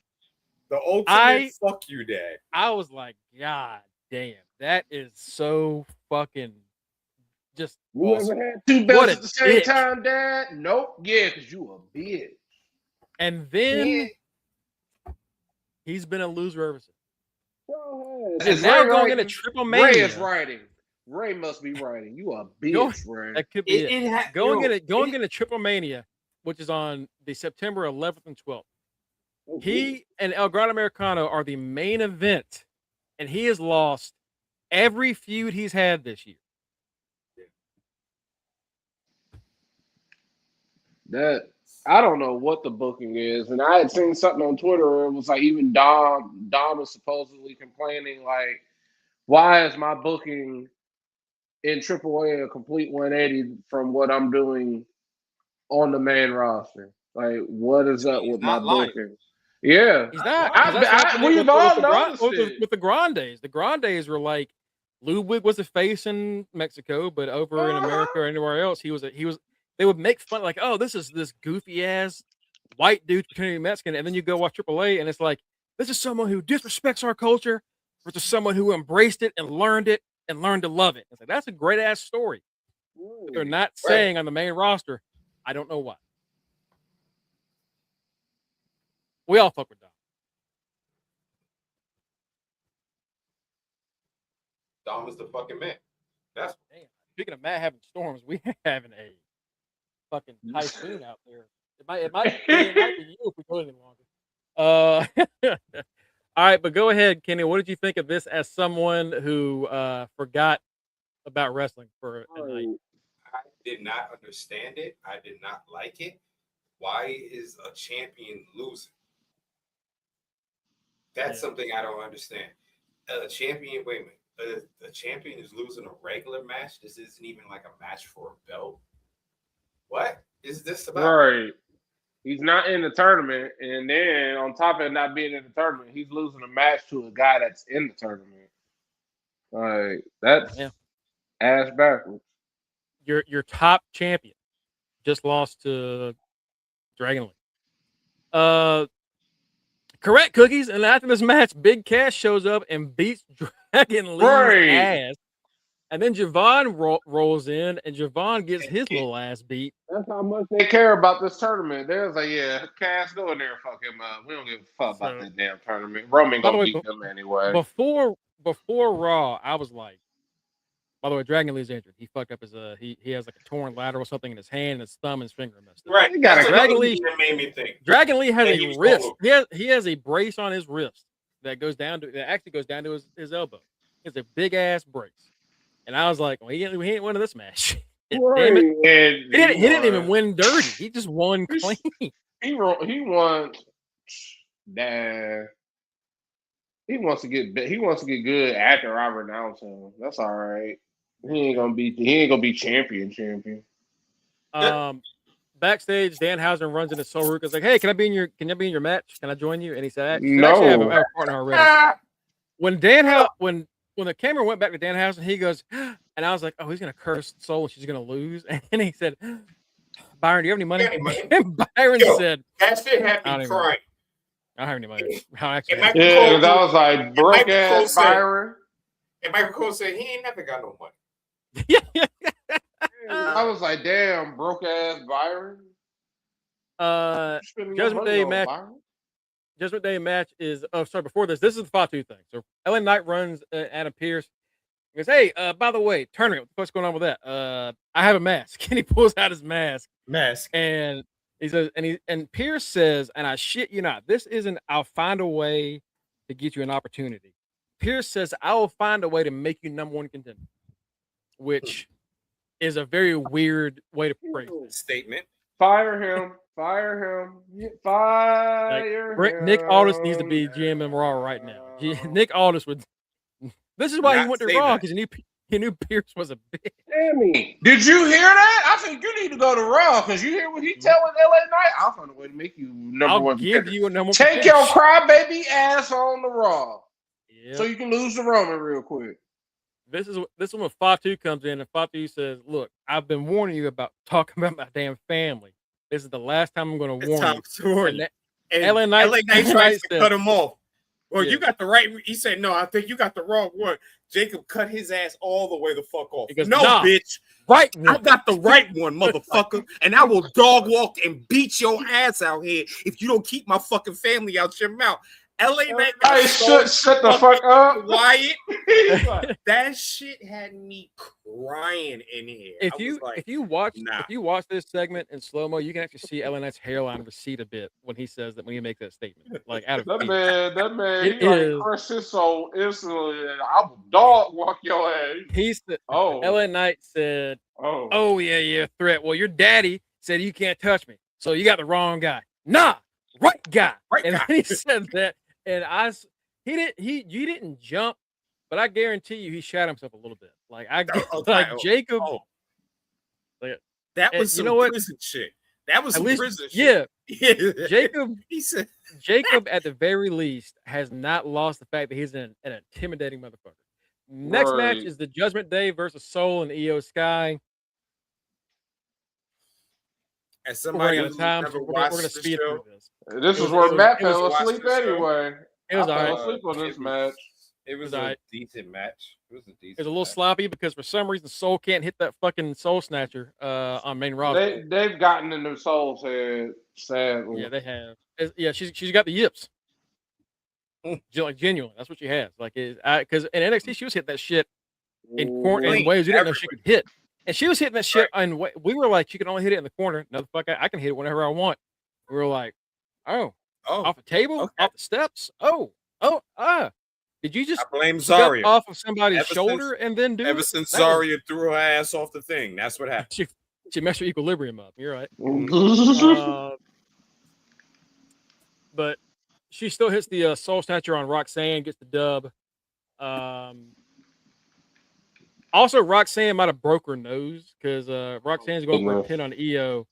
The ultimate fuck you, Dad. I was like, God damn, that is so fucking just You awesome. ever had two What belts a at the same bitch. time, Dad? Nope. Yeah, because you a bitch. And then he's been a loser ever since. Is And now Ray going writing? into Triple Ray is Mania. writing. Ray must be writing. You a Go- bitch, Ray. That could be it. Going into Triple Mania, which is on the September 11th and 12th. He and El Gran Americano are the main event, and he has lost every feud he's had this year. That I don't know what the booking is, and I had seen something on Twitter where it was like even Dom was supposedly complaining like, why is my booking in AAA a complete 180 from what I'm doing on the main roster? Like, what is up with my booking? Yeah, He's not. 'Cause that's what happened we've all noticed with the Grandes. The Grandes were like, Ludwig was a face in Mexico, but over in America or anywhere else, he was. They would make fun like, oh, this is this goofy ass white dude pretending to be Mexican, and then you go watch AAA, and it's like, this is someone who disrespects our culture versus someone who embraced it and learned to love it. It's like, that's a great ass story. But they're not saying on the main roster. I don't know why. We all fuck with Dom. Dom is the fucking man. That's damn. Speaking of Matt having storms, we having a fucking typhoon out there. It might be you if we go any longer. All right, but go ahead, Kenny. What did you think of this as someone who forgot about wrestling for a night? I did not understand it. I did not like it. Why is a champion losing? That's something I don't understand. A champion, wait a minute. A champion is losing a regular match. This isn't even like a match for a belt. What is this about? Right. He's not in the tournament, and then on top of not being in the tournament, he's losing a match to a guy that's in the tournament. Like, that's ass backwards. Your top champion just lost to Dragon Lee. Correct, Cookies. And after this match, Big Cass shows up and beats Dragon Lee's ass. And then Javon rolls in, and Javon gets his little ass beat. That's how much they care about this tournament. They're like, yeah, Cass, go in there and fuck him up. We don't give a fuck about that damn tournament. Roman gonna beat them anyway. Before Raw, I was like, by the way, Dragon Lee's injured. He fucked up his he has like a torn lateral something in his hand, and his thumb and his finger messed up. Right. He got Dragon Lee that made me think. Dragon Lee has a wrist. He has a brace on his wrist that actually goes down to his elbow. It's a big ass brace. And I was like, well, he ain't winning this match. Damn it. He didn't even win dirty. He just won clean. He won. Damn. He wants to get good after I renounce him. That's all right. He ain't gonna be champion. Backstage, Danhausen runs into Soul-Ruka's like, hey, can I be in your match? Can I join you? And he said, no. Actually, I have a partner already. When the camera went back to Danhausen, he goes, and I was like, oh, he's gonna curse Soul and she's gonna lose. And he said, Byron, do you have any money? And Byron said, that shit had me crying. I don't have any money. I was like, broke ass Byron. And Michael Cole said he ain't never got no money. I was like, damn, broke ass Byron. Judgment Day match is before this is the 5-2 thing. So LA Knight runs Adam Pearce. He goes, hey, by the way, tournament, what the fuck's going on with that? I have a mask. And he pulls out his mask. And he says, and Pierce says, and I shit you not, this isn't I'll find a way to get you an opportunity. Pierce says, I will find a way to make you number one contender, which is a very weird way to phrase it. Statement. Fire him. Like, Nick Aldis needs to be GM in Raw right now. Nick Aldis would. This is why he went to Raw, because he knew Pierce was a bitch. Sammy, did you hear that? I think you need to go to Raw, because you hear what he telling LA Knight? I'll find a way to make you number one. I'll give you a number one. Take your crybaby ass on the Raw. Yep. so you can lose to Roman real quick. This is when Fatu comes in, and Fatu says, "Look, I've been warning you about talking about my damn family. This is the last time I'm going to It's warn time you." to warn And you. that- And LA Knight tries to said- cut him off. Well, Yeah. you got the right. He said, "No, I think you got the wrong one." Jacob cut his ass all the way the fuck off. He goes, "No, "Nah, bitch, right I one." got the right one, motherfucker, and I will dog walk and beat your ass out here if you don't keep my fucking family out your mouth." LA Knight got Hey, so shut the fuck up. quiet. He's like, That shit had me crying in here. If I you was like, if you watch nah. if you watch this segment in slow mo, you can actually see LA Knight's hairline recede a bit when he says that when he makes that statement, like out of that fear. man, It he like is- crushed his soul instantly. I will dog walk your ass. LA Oh, Knight said, oh, "Oh yeah, threat. Well, your daddy said you can't touch me, so you got the wrong guy. Nah, right guy." Right And guy. he said that, and you didn't jump, but I guarantee you he shot himself a little bit. Like Jacob. Oh. Like, That and was you some know what? prison shit. That was At some least, prison shit. yeah, Jacob. He said, Jacob, at the very least, has not lost the fact that he's an intimidating motherfucker. Next match Right. is the Judgment Day versus Soul and Io Sky. as We're somebody running out who's of time, never so we're watched going to the speed show, through this. This It is was- where it was- Matt it was fell watched asleep the show. anyway. It was I all fell right. asleep on this match. It was all a right. decent match. It was a decent. It was a little match. sloppy because for some reason Soul can't hit that fucking Soul Snatcher on main roster. They've gotten in their soul's head, sadly. Yeah, they have. Yeah, she's got the yips. Like genuine, that's what she has. Like, because in NXT she was hitting that shit in Clean, ways you didn't know she everywhere. could hit, and she was hitting that shit. And we were like, she can only hit it in the corner. No, the fuck, I can hit it whenever I want. We were like, oh, off a table, okay. off the steps. Did you just I blame step Zarya. off of somebody's Ever shoulder since- and then do Ever it? since That was- Zarya threw her ass off the thing, that's what happened. she messed her equilibrium up. You're right. But she still hits the Soul Snatcher on Roxanne, gets the dub. Also, Roxanne might have broke her nose because Roxanne's going for a pin on EO.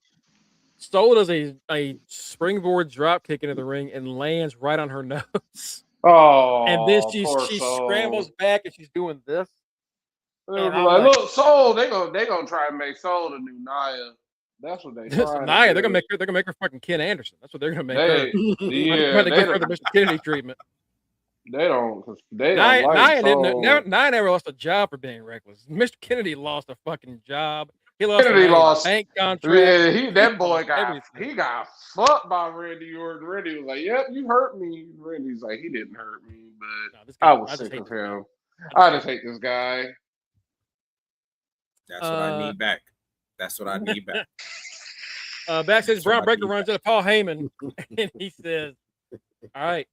Soul does a springboard drop kick into the ring and lands right on her nose. Oh, And then poor she Soul. scrambles back and she's doing this. They're And I'm like, like- look, Soul, they gonna try and make Soul the new Nia. That's what they trying. Nia, to they're do. gonna make her fucking Ken Anderson. That's what they're gonna make They, her. yeah, Trying to they give her the don't, Mr. Kennedy treatment. they don't Nia like Soul. never lost a job for being reckless. Mr. Kennedy lost a fucking job. He lost Kennedy a lost- bank contract. Yeah, that boy Everything. he got fucked by Randy Orton. Randy was like, "Yep, you hurt me." Randy's like, "He didn't hurt me, but No, this guy- I was just sick hate of this guy. him. I just hate this guy." That's what I need back. That's what I need back. Backstage, That's Braun what I Breaker need runs into Paul Heyman, and he says, "All right,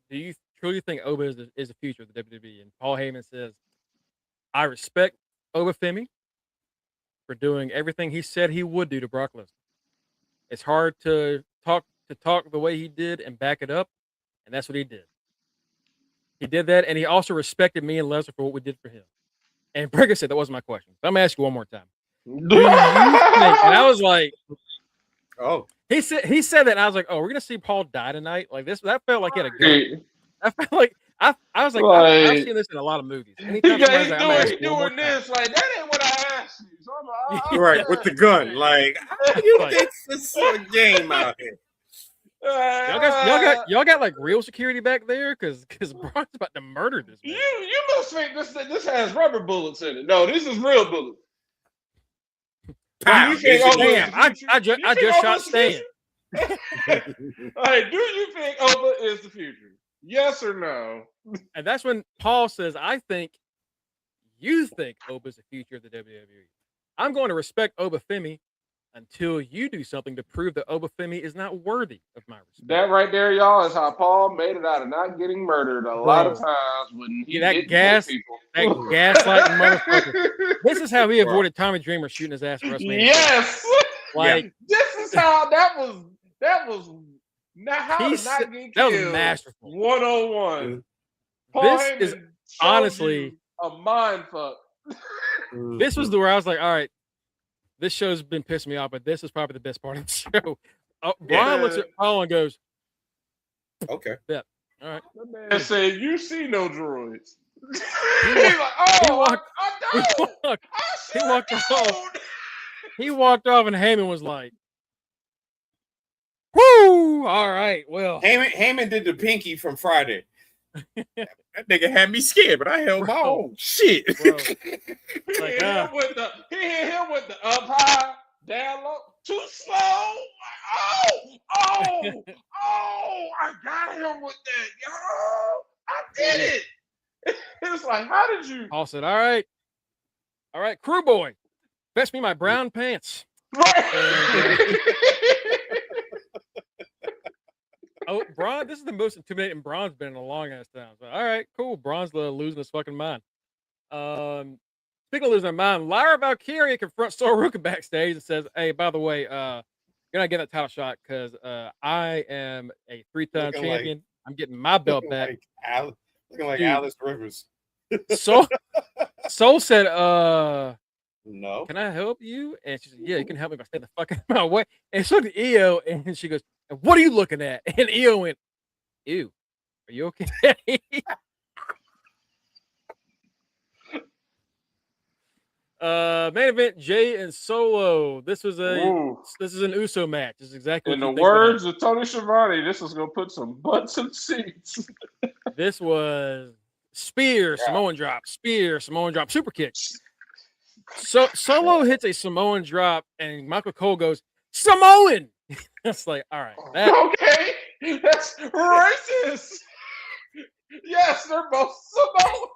do you truly think Oba is the future of the WWE?" And Paul Heyman says, "I respect Oba Femi for doing everything he said he would do to Brock Lesnar. It's hard to talk the way he did and back it up, and that's what he did. He did that, and he also respected me and Lesnar for what we did for him." And Breaker said, "That wasn't my question. So I'm gonna ask you one more time. Do you think?" And I was like, Oh, he said that, and I was like, "Oh, we're gonna see Paul die tonight." Like this, that felt like he had a good. I felt like I was like, I've Like- seen this in a lot of movies. He Anytime somebody's like, I'm gonna ask doing you one more time. this like that ain't what I asked you. So I'm like, right, with the gun. Like, how you Like- think this is a game out here? Y'all got like real security back there, because Brock's about to murder this man. You must think this has rubber bullets in it. No, this is real bullets. Pow, You think here's Oba your is Damn, the I future? just You think shot Oba's the Stan. future? Hey, do you think Oba is the future? Yes or no? And that's when Paul says, "I think you think Oba's the future of the WWE. I'm going to respect Oba Femi until you do something to prove that Oba Femi is not worthy of my respect." That right there, y'all, is how Paul made it out of not getting murdered a lot of times when he Yeah, that didn't gas- hit people. That gaslighting motherfucker. This is how he avoided Tommy Dreamer shooting his ass at WrestleMania. Yes. Like, This is how that was not how to He's- not get that killed. was masterful. 101. Paul This Heyman is showed honestly- you a mind fuck. this was where I was like, all right, this show's been pissing me off, but this is probably the best part of the show. Brian looks at Paul and goes, Okay. All right. The man said, "You see no droids." He's wa- like, "Oh, walked- I He don't. walked, I he sure walked off. don't." he walked off, and Heyman was like, "Whoo! All right, well, Heyman did the pinky from Friday. That nigga had me scared, but I held my Bro. own shit. Bro. He Like, hit him with the up high, down low, too slow. Like, oh, I got him with that, yo. I did it. It's like, how did you? Paul said, all right, crew boy, fetch me my brown pants." Right. Oh, Braun, this is the most intimidating Braun's been in a long ass time. So, all right, cool. Braun's losing his fucking mind. Speaking of losing their mind, Lyra Valkyria confronts Soruka backstage and says, "Hey, by the way, you're not getting that title shot because I am a 3-time Looking champion. I'm getting my belt back." Looking like Dude. Alice Rivers. Soul said, No. "Can I help you?" And she said, "Yeah, you can help me by staying the fuck out of my way." And so did Io, and she goes, "What are you looking at?" And Io went, "Ew, are you okay?" Main event: Jay and Solo. This is an Uso match. This is exactly In what the you think would words of Tony Schiavone, this is gonna put some butts in seats. happen. This was spear, Samoan drop, spear, Samoan drop, super kick. So Solo hits a Samoan drop, and Michael Cole goes, "Samoan." That's like, all right, Okay, that's racist. Yes, they're both Samoan.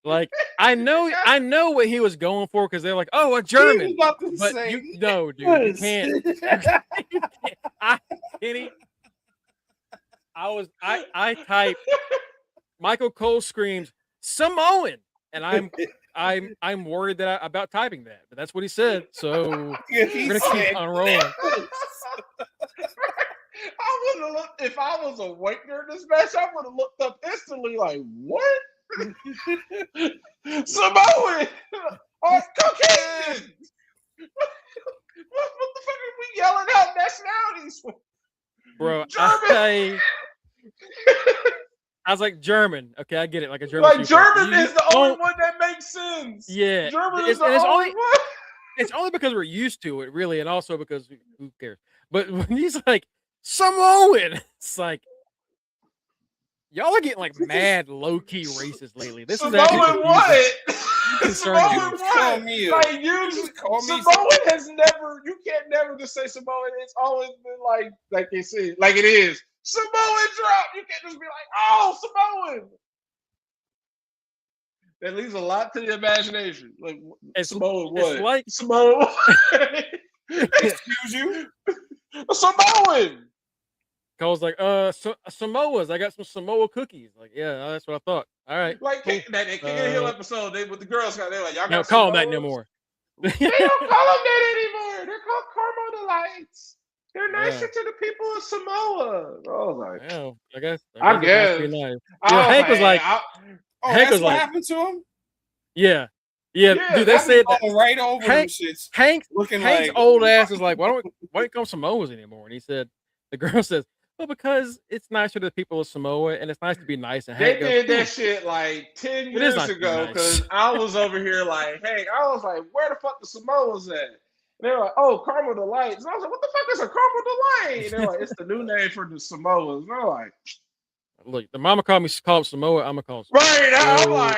like I know what he was going for because they're like, "Oh, a German," but dude, you can't. Kenny, I typed Michael Cole screams Samoan, and I'm worried that about typing that, but that's what he said. So we're gonna keep on rolling. I would have looked if I was awake during this match. I would have looked up instantly, like, what? Samoan or Caucasian? What the fuck are we yelling out nationalities for? Bro, German. I was like, German. Okay, I get it. Like a German. Like German is the only one that makes sense. Yeah, German is the only one. It's only because we're used to it, really, and also because who cares? But when he's like Samoan, it's like y'all are getting like mad low key racist lately. This is actually Samoan what? Samoan what? Like Samoan has never. You can't never just say Samoan. It's always been like they say, like it is. Samoan drop. You can't just be like, oh, Samoan. That leaves a lot to the imagination. Like Samoan what? It's like Samoan. Excuse you? Samoan. Cole's like, Samoas. I got some Samoa cookies. Like, yeah, that's what I thought. All right. Like cool. that King of the Hill episode, with the Girl Scouts, they're like, y'all got Don't call them that Samoas? no more. They don't call them that anymore. They're called Carmo Delights. They're nicer to the people of Samoa. I was like, well, I guess. I guess. Nice. Hank was like, Hank was what happened to him? Yeah, dude. They said that right over them shits. Hank's like, old ass is like, why don't you call Samoas anymore? And he said, the girl says, well, because it's nicer to the people of Samoa, and it's nice to be nice. And they Hank did goes, that shit like 10 years ago because I was over here like, hey, I was like, where the fuck the Samoas at? And they were like, oh, Carmel Delights. And I was like, what the fuck is a Carmel Delight? And they're like, it's the new name for the Samoas. And I'm like, look, the mama called Samoa. I'm gonna call him Samoa. Right. I'm like,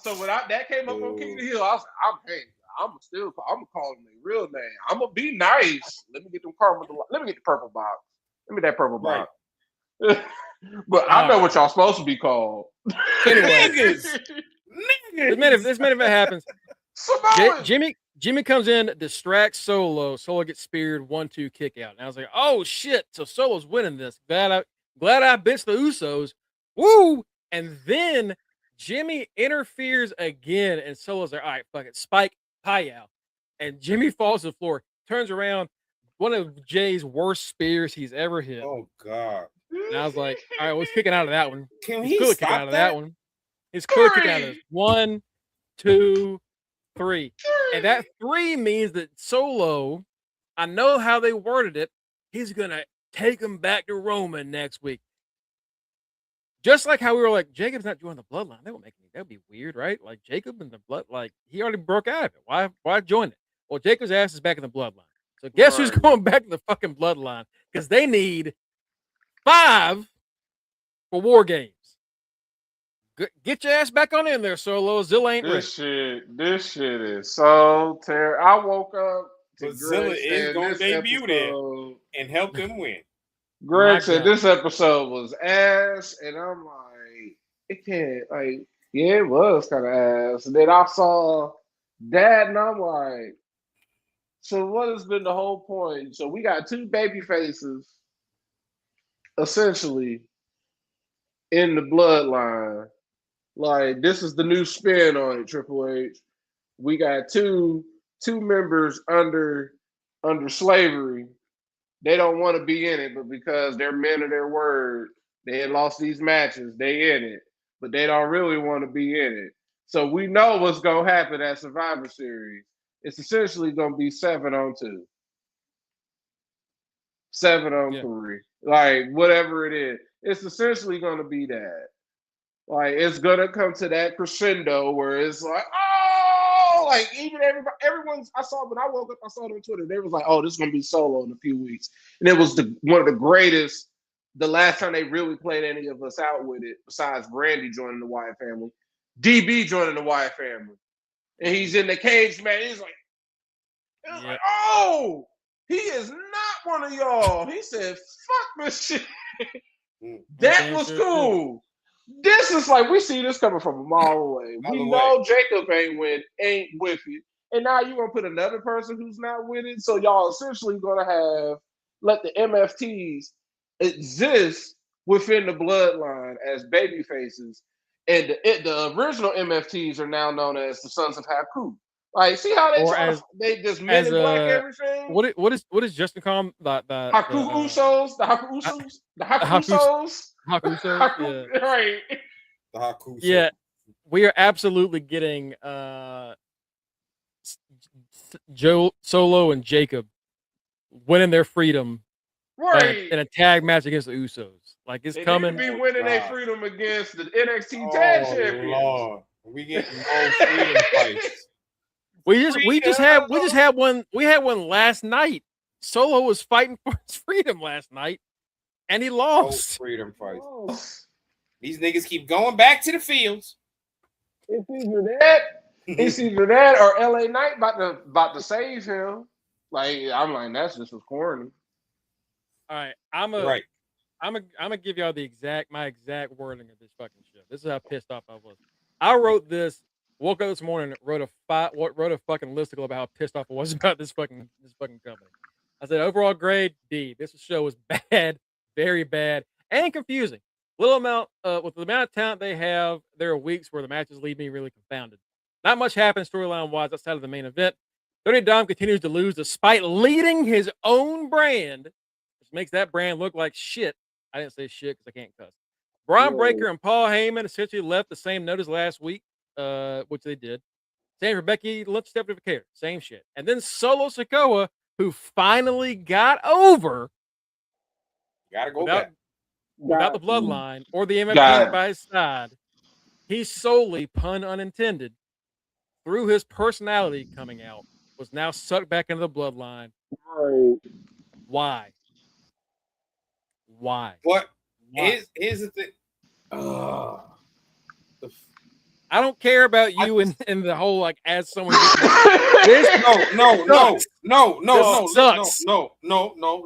so when that came up on King of the Hill, I was like, I'm gonna call them their real name. I'm gonna be nice. Let me get them Carmel Delight. Let me get the purple box. Give me that purple box. But I know what y'all supposed to be called. Niggas. This minute happens. Jimmy comes in, distracts Solo. Solo gets speared, 1-2 kick out. And I was like, oh shit. So Solo's winning this. Glad I benched the Usos. Woo! And then Jimmy interferes again, and Solo's like, all right, fuck it. Spike Payal. And Jimmy falls to the floor, turns around. One of Jay's worst spears he's ever hit. Oh God! And I was like, all right, well, he's kicking out of that one. Can he's he stop out of that one? He's clearly kicking out of this. 1, 2, 3. And that 3 means that Solo, I know how they worded it. He's gonna take him back to Roman next week. Just like how we were like, Jacob's not joining the bloodline. That would be weird, right? Like Jacob and the blood, like he already broke out of it. Why join it? Well, Jacob's ass is back in the bloodline. So guess who's Right. going back to the fucking bloodline? Because they need 5 for War Games. Get your ass back on in there, Solo. Zilla ain't ready. This shit is so terrible. I woke up to But Zilla Greg is saying gonna this debut there episode. and help them win. Greg My said God. this episode was ass, and I'm like, it can't. Like, yeah, it was kind of ass. And then I saw that, and I'm like, so what has been the whole point? So we got 2 baby faces, essentially, in the bloodline. Like, this is the new spin on it, Triple H. We got two members under slavery. They don't want to be in it, but because they're men of their word, they had lost these matches. They in it, but they don't really want to be in it. So we know what's gonna happen at Survivor Series. It's essentially gonna be 7-on-2, 7-on-3, like whatever it is. It's essentially gonna be that. Like it's gonna come to that crescendo where it's like, oh, like even everyone's. I saw when I woke up, I saw it on Twitter. They was like, oh, this is gonna be Solo in a few weeks, and it was one of the greatest. The last time they really played any of us out with it, besides Brandy joining the Wyatt family, DB joining the Wyatt family, and he's in the cage, man. He's like, like, oh, he is not one of y'all. He said, fuck this shit. That was cool. This is like we see this coming from a mile away. We know Jacob ain't with it, and now you're gonna put another person who's not with it. So y'all essentially gonna let the MFTs exist within the bloodline as baby faces, and the original MFTs are now known as the Sons of Haku. Like, see how they just men in black everything. What is Justin call them? The Haku Usos, the Haku Usos, the Haku Usos. Haku, yeah. Right. The Haku. Yeah, we are absolutely getting Joe Solo and Jacob winning their freedom, right, in a tag match against the Usos. Like it's coming. They be winning their freedom against the NXT tag champions. Lord. We getting no freedom fights. We just had one. We had one last night. Solo was fighting for his freedom last night, and he lost. No freedom fights. These niggas keep going back to the fields. It's either that or LA Knight about to save him. Like I'm like, that's just as corny. All right, I'm gonna give y'all my exact wording of this fucking show. This is how pissed off I was. I wrote this. Woke up this morning, wrote a fucking listicle about how pissed off I was about this fucking company. I said overall grade D. This show was bad, very bad, and confusing. Little amount with the amount of talent they have, there are weeks where the matches leave me really confounded. Not much happens storyline wise outside of the main event. Dirty Dom continues to lose despite leading his own brand, which makes that brand look like shit. I didn't say shit because I can't cuss. Braun Breaker and Paul Heyman essentially left the same note as last week, which they did. Same for Becky Lynch, Stephanie McCare, same shit. And then Solo Sikoa, who finally got over. Gotta go back. Without the bloodline or the MFT by his side, he solely, pun unintended, through his personality coming out, was now sucked back into the bloodline. Right. Why? What? Here's the thing. I don't care about you and the whole like as someone. No.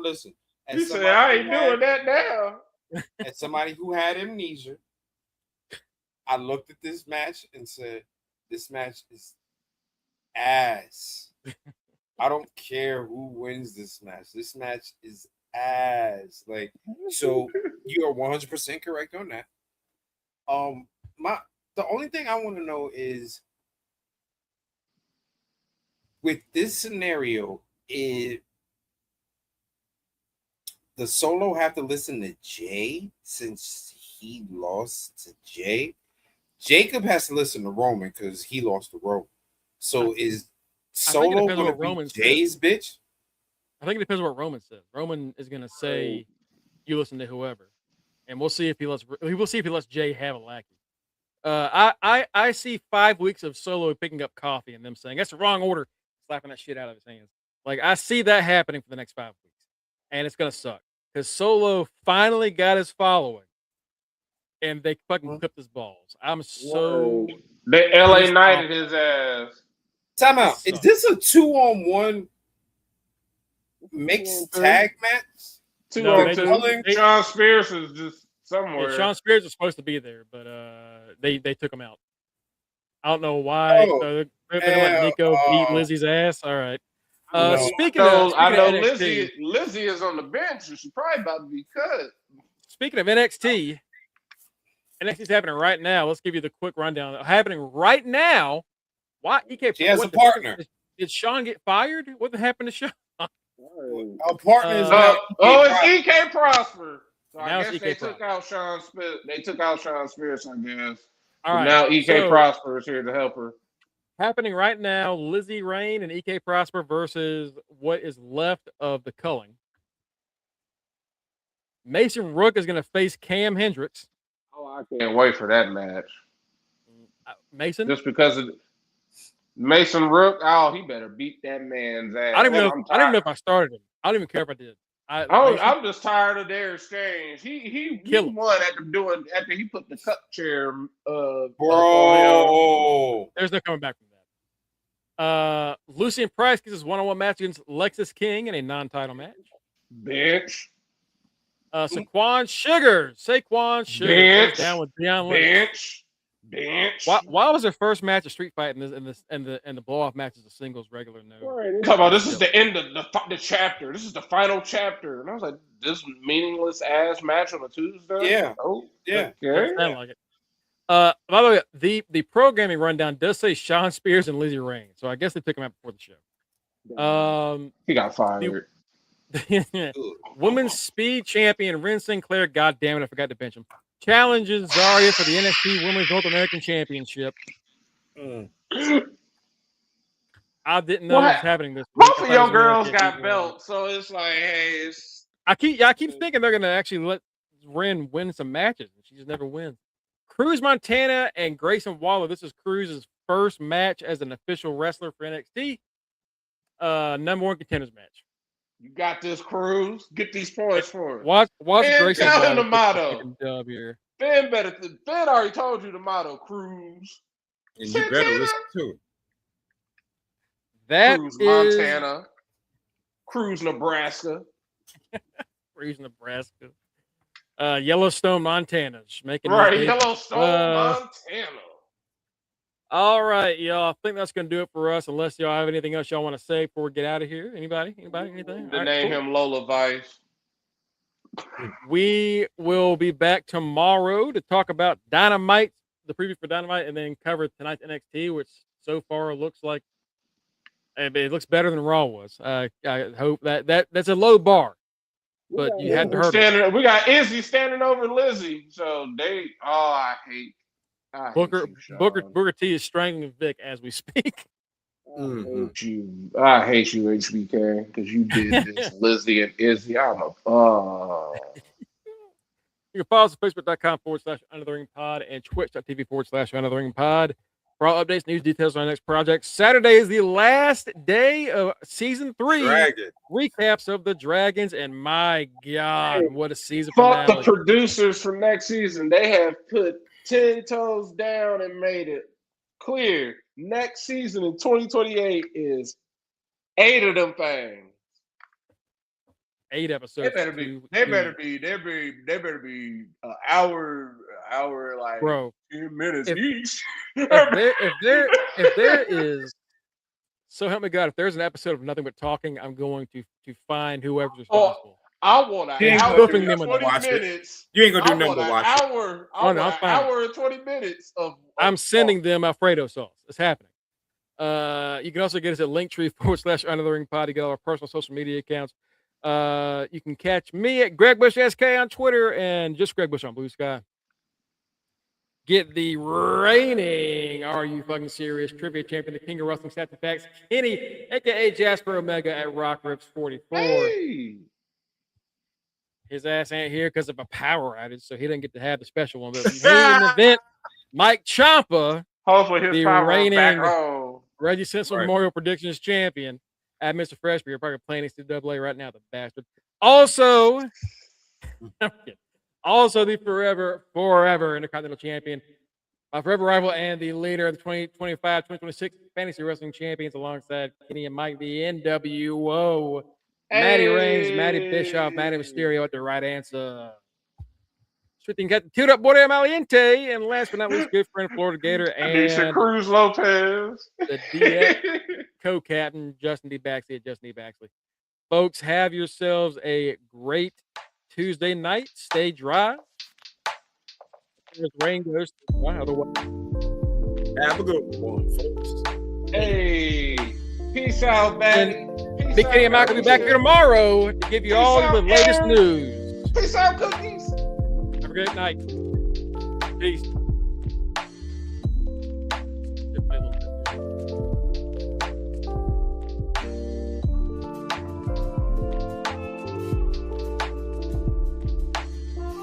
Listen. You say I ain't doing that now. As somebody who had amnesia, I looked at this match and said, "This match is ass." I don't care who wins this match. This match is ass. Like, so you are 100% correct on that. The only thing I want to know is with this scenario, does Solo have to listen to Jay since he lost to Jay? Jacob has to listen to Roman because he lost to Roman. So is Solo going to be Jay's bitch? I think it depends on what Roman says. Roman is going to say, you listen to whoever. and we'll see if he lets Jay have a lackey. I see 5 weeks of Solo picking up coffee and them saying that's the wrong order, slapping that shit out of his hands. Like I see that happening for the next 5 weeks, and it's gonna suck because Solo finally got his following, and they fucking clipped his balls. I'm so they LA pissed Knighted off. his ass. Time out. This Is this a 2-on-1 mixed tag match? 2-on-2. Sean Spears is just somewhere. Yeah, Sean Spears was supposed to be there, but they took him out. I don't know why. Oh, So they're gonna let Nico beat Lizzie's ass. All right. Speaking of NXT, Lizzie is on the bench, and she's probably about to be cut. Speaking of NXT, NXT's happening right now. Let's give you the quick rundown. Happening right now. Why EK? She has a partner. Did Sean get fired? What happened to Sean? Our partner is it's EK Prosper. So Now I it's guess EK they took out Sean Spears. They took out Sean Spears, I guess. All right. Now EK So, Prosper is here to help her. happening right now, Lizzie Rain and EK Prosper versus what is left of the culling. Mason Rook is going to face Cam Hendricks. Oh, I can't wait for that match. Mason? Just because of Mason Rook, he better beat that man's ass. I don't even know if I started him. I don't even care if I did. I'm just tired of their exchange. He won after he put the cup chair. Bro, there's no coming back from that. Lucian Price gets his one-on-one match against Lexus King in a non-title match. Bench. Saquon Sugars goes down with Deion Lynch. Bench. Why was their first match a street fight and the blow-off match is a singles regular no? Right. Talking about this is the end of the chapter. This is the final chapter, and I was like, this meaningless ass match on a Tuesday. Yeah. Oh, yeah. Okay. Sound like it. By the way, the programming rundown does say Sean Spears and Lizzie Rain, so I guess they took him out before the show. He got fired. Women's Speed Champion Ren Sinclair. God damn it, I forgot to bench him. Challenges Zarya for the NXT Women's North American Championship. I didn't know this was happening this week. Both of your girls got belts, so it's like, hey, I keep thinking they're gonna actually let Ren win some matches, and she just never wins. Cruz Montana and Grayson Waller. This is Cruz's first match as an official wrestler for NXT. Number one contenders match. You got this, Cruz. Get these points for it. Watch Ben, Grayson tell him Waller the motto. dub here. Ben already told you the motto, Cruz. And you better listen to it. That Cruz, is Montana. Cruz, Nebraska. Cruz, Nebraska. Yellowstone, Montana. Just making Yellowstone, Montana. All right, y'all. I think that's going to do it for us, unless y'all have anything else y'all want to say before we get out of here. Anybody? Anything? To name him Lola Vice. We will be back tomorrow to talk about Dynamite, the preview for Dynamite, and then cover tonight's NXT, which so far looks like it looks better than Raw was. I hope that's a low bar, but you had to hurt it. We got Izzy standing over Lizzie, so I hate Booker T is strangling Vic as we speak. I hate you, HBK, because you did this, Lizzie and Izzy. You can follow us at facebook.com/Under the Ring Pod and twitch.tv/Under the Ring Pod for all updates, news, details on our next project. Saturday is the last day of season 3. Dragon. Recaps of the Dragons, and my God, what a season Fuck finale. the producers from next season. They have put 10 toes down and made it clear. Next season in 2028 is 8 of them things. 8 episodes. They better be an hour like Bro, 10 minutes each. If there is, so help me God, if there's an episode of nothing but talking, I'm going to find whoever's responsible. I want an hour and 20 minutes. You ain't gonna do nothing but watch it. An hour and 20 minutes of I'm sending them Alfredo sauce. It's happening. You can also get us at linktree/Under the Ring Pod to get all our personal social media accounts. You can catch me at Greg Bush SK on Twitter and just Greg Bush on Blue Sky. Get the reigning Are You Fucking Serious trivia champion, the King of Wrestling Stats and Facts, Kenny, aka Jasper Omega at Rock Rips 44. Hey. His ass ain't here because of a power outage, so he didn't get to have the special one. But in the event, Mike Ciampa, Hopefully his the power reigning back on. Reggie Simpson Right. Memorial Predictions champion at Mr. Freshby. You're probably playing NCAA right now, the bastard. Also, I'm kidding. Also the forever Intercontinental Champion, my forever rival and the leader of the 2025-2026 Fantasy Wrestling Champions alongside Kenny and Mike, the NWO. Matty Reigns, Matty Bischoff, Matty Mysterio at the right answer. Switching got the queued up Border Maliente, and last but not least, good friend Florida Gator Anisha and Cruz Lopez. the DX co-captain Justin D. Baxley at Justin D. Baxley. Folks, have yourselves a great Tuesday night. Stay dry. As rain goes, otherwise. Have a good one, folks. Hey, peace out, Batty. Big Kenny and Mike will be back here tomorrow to give you all the latest news. Peace out, cookies. Have a great night. Peace.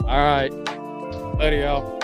All right. Later, y'all.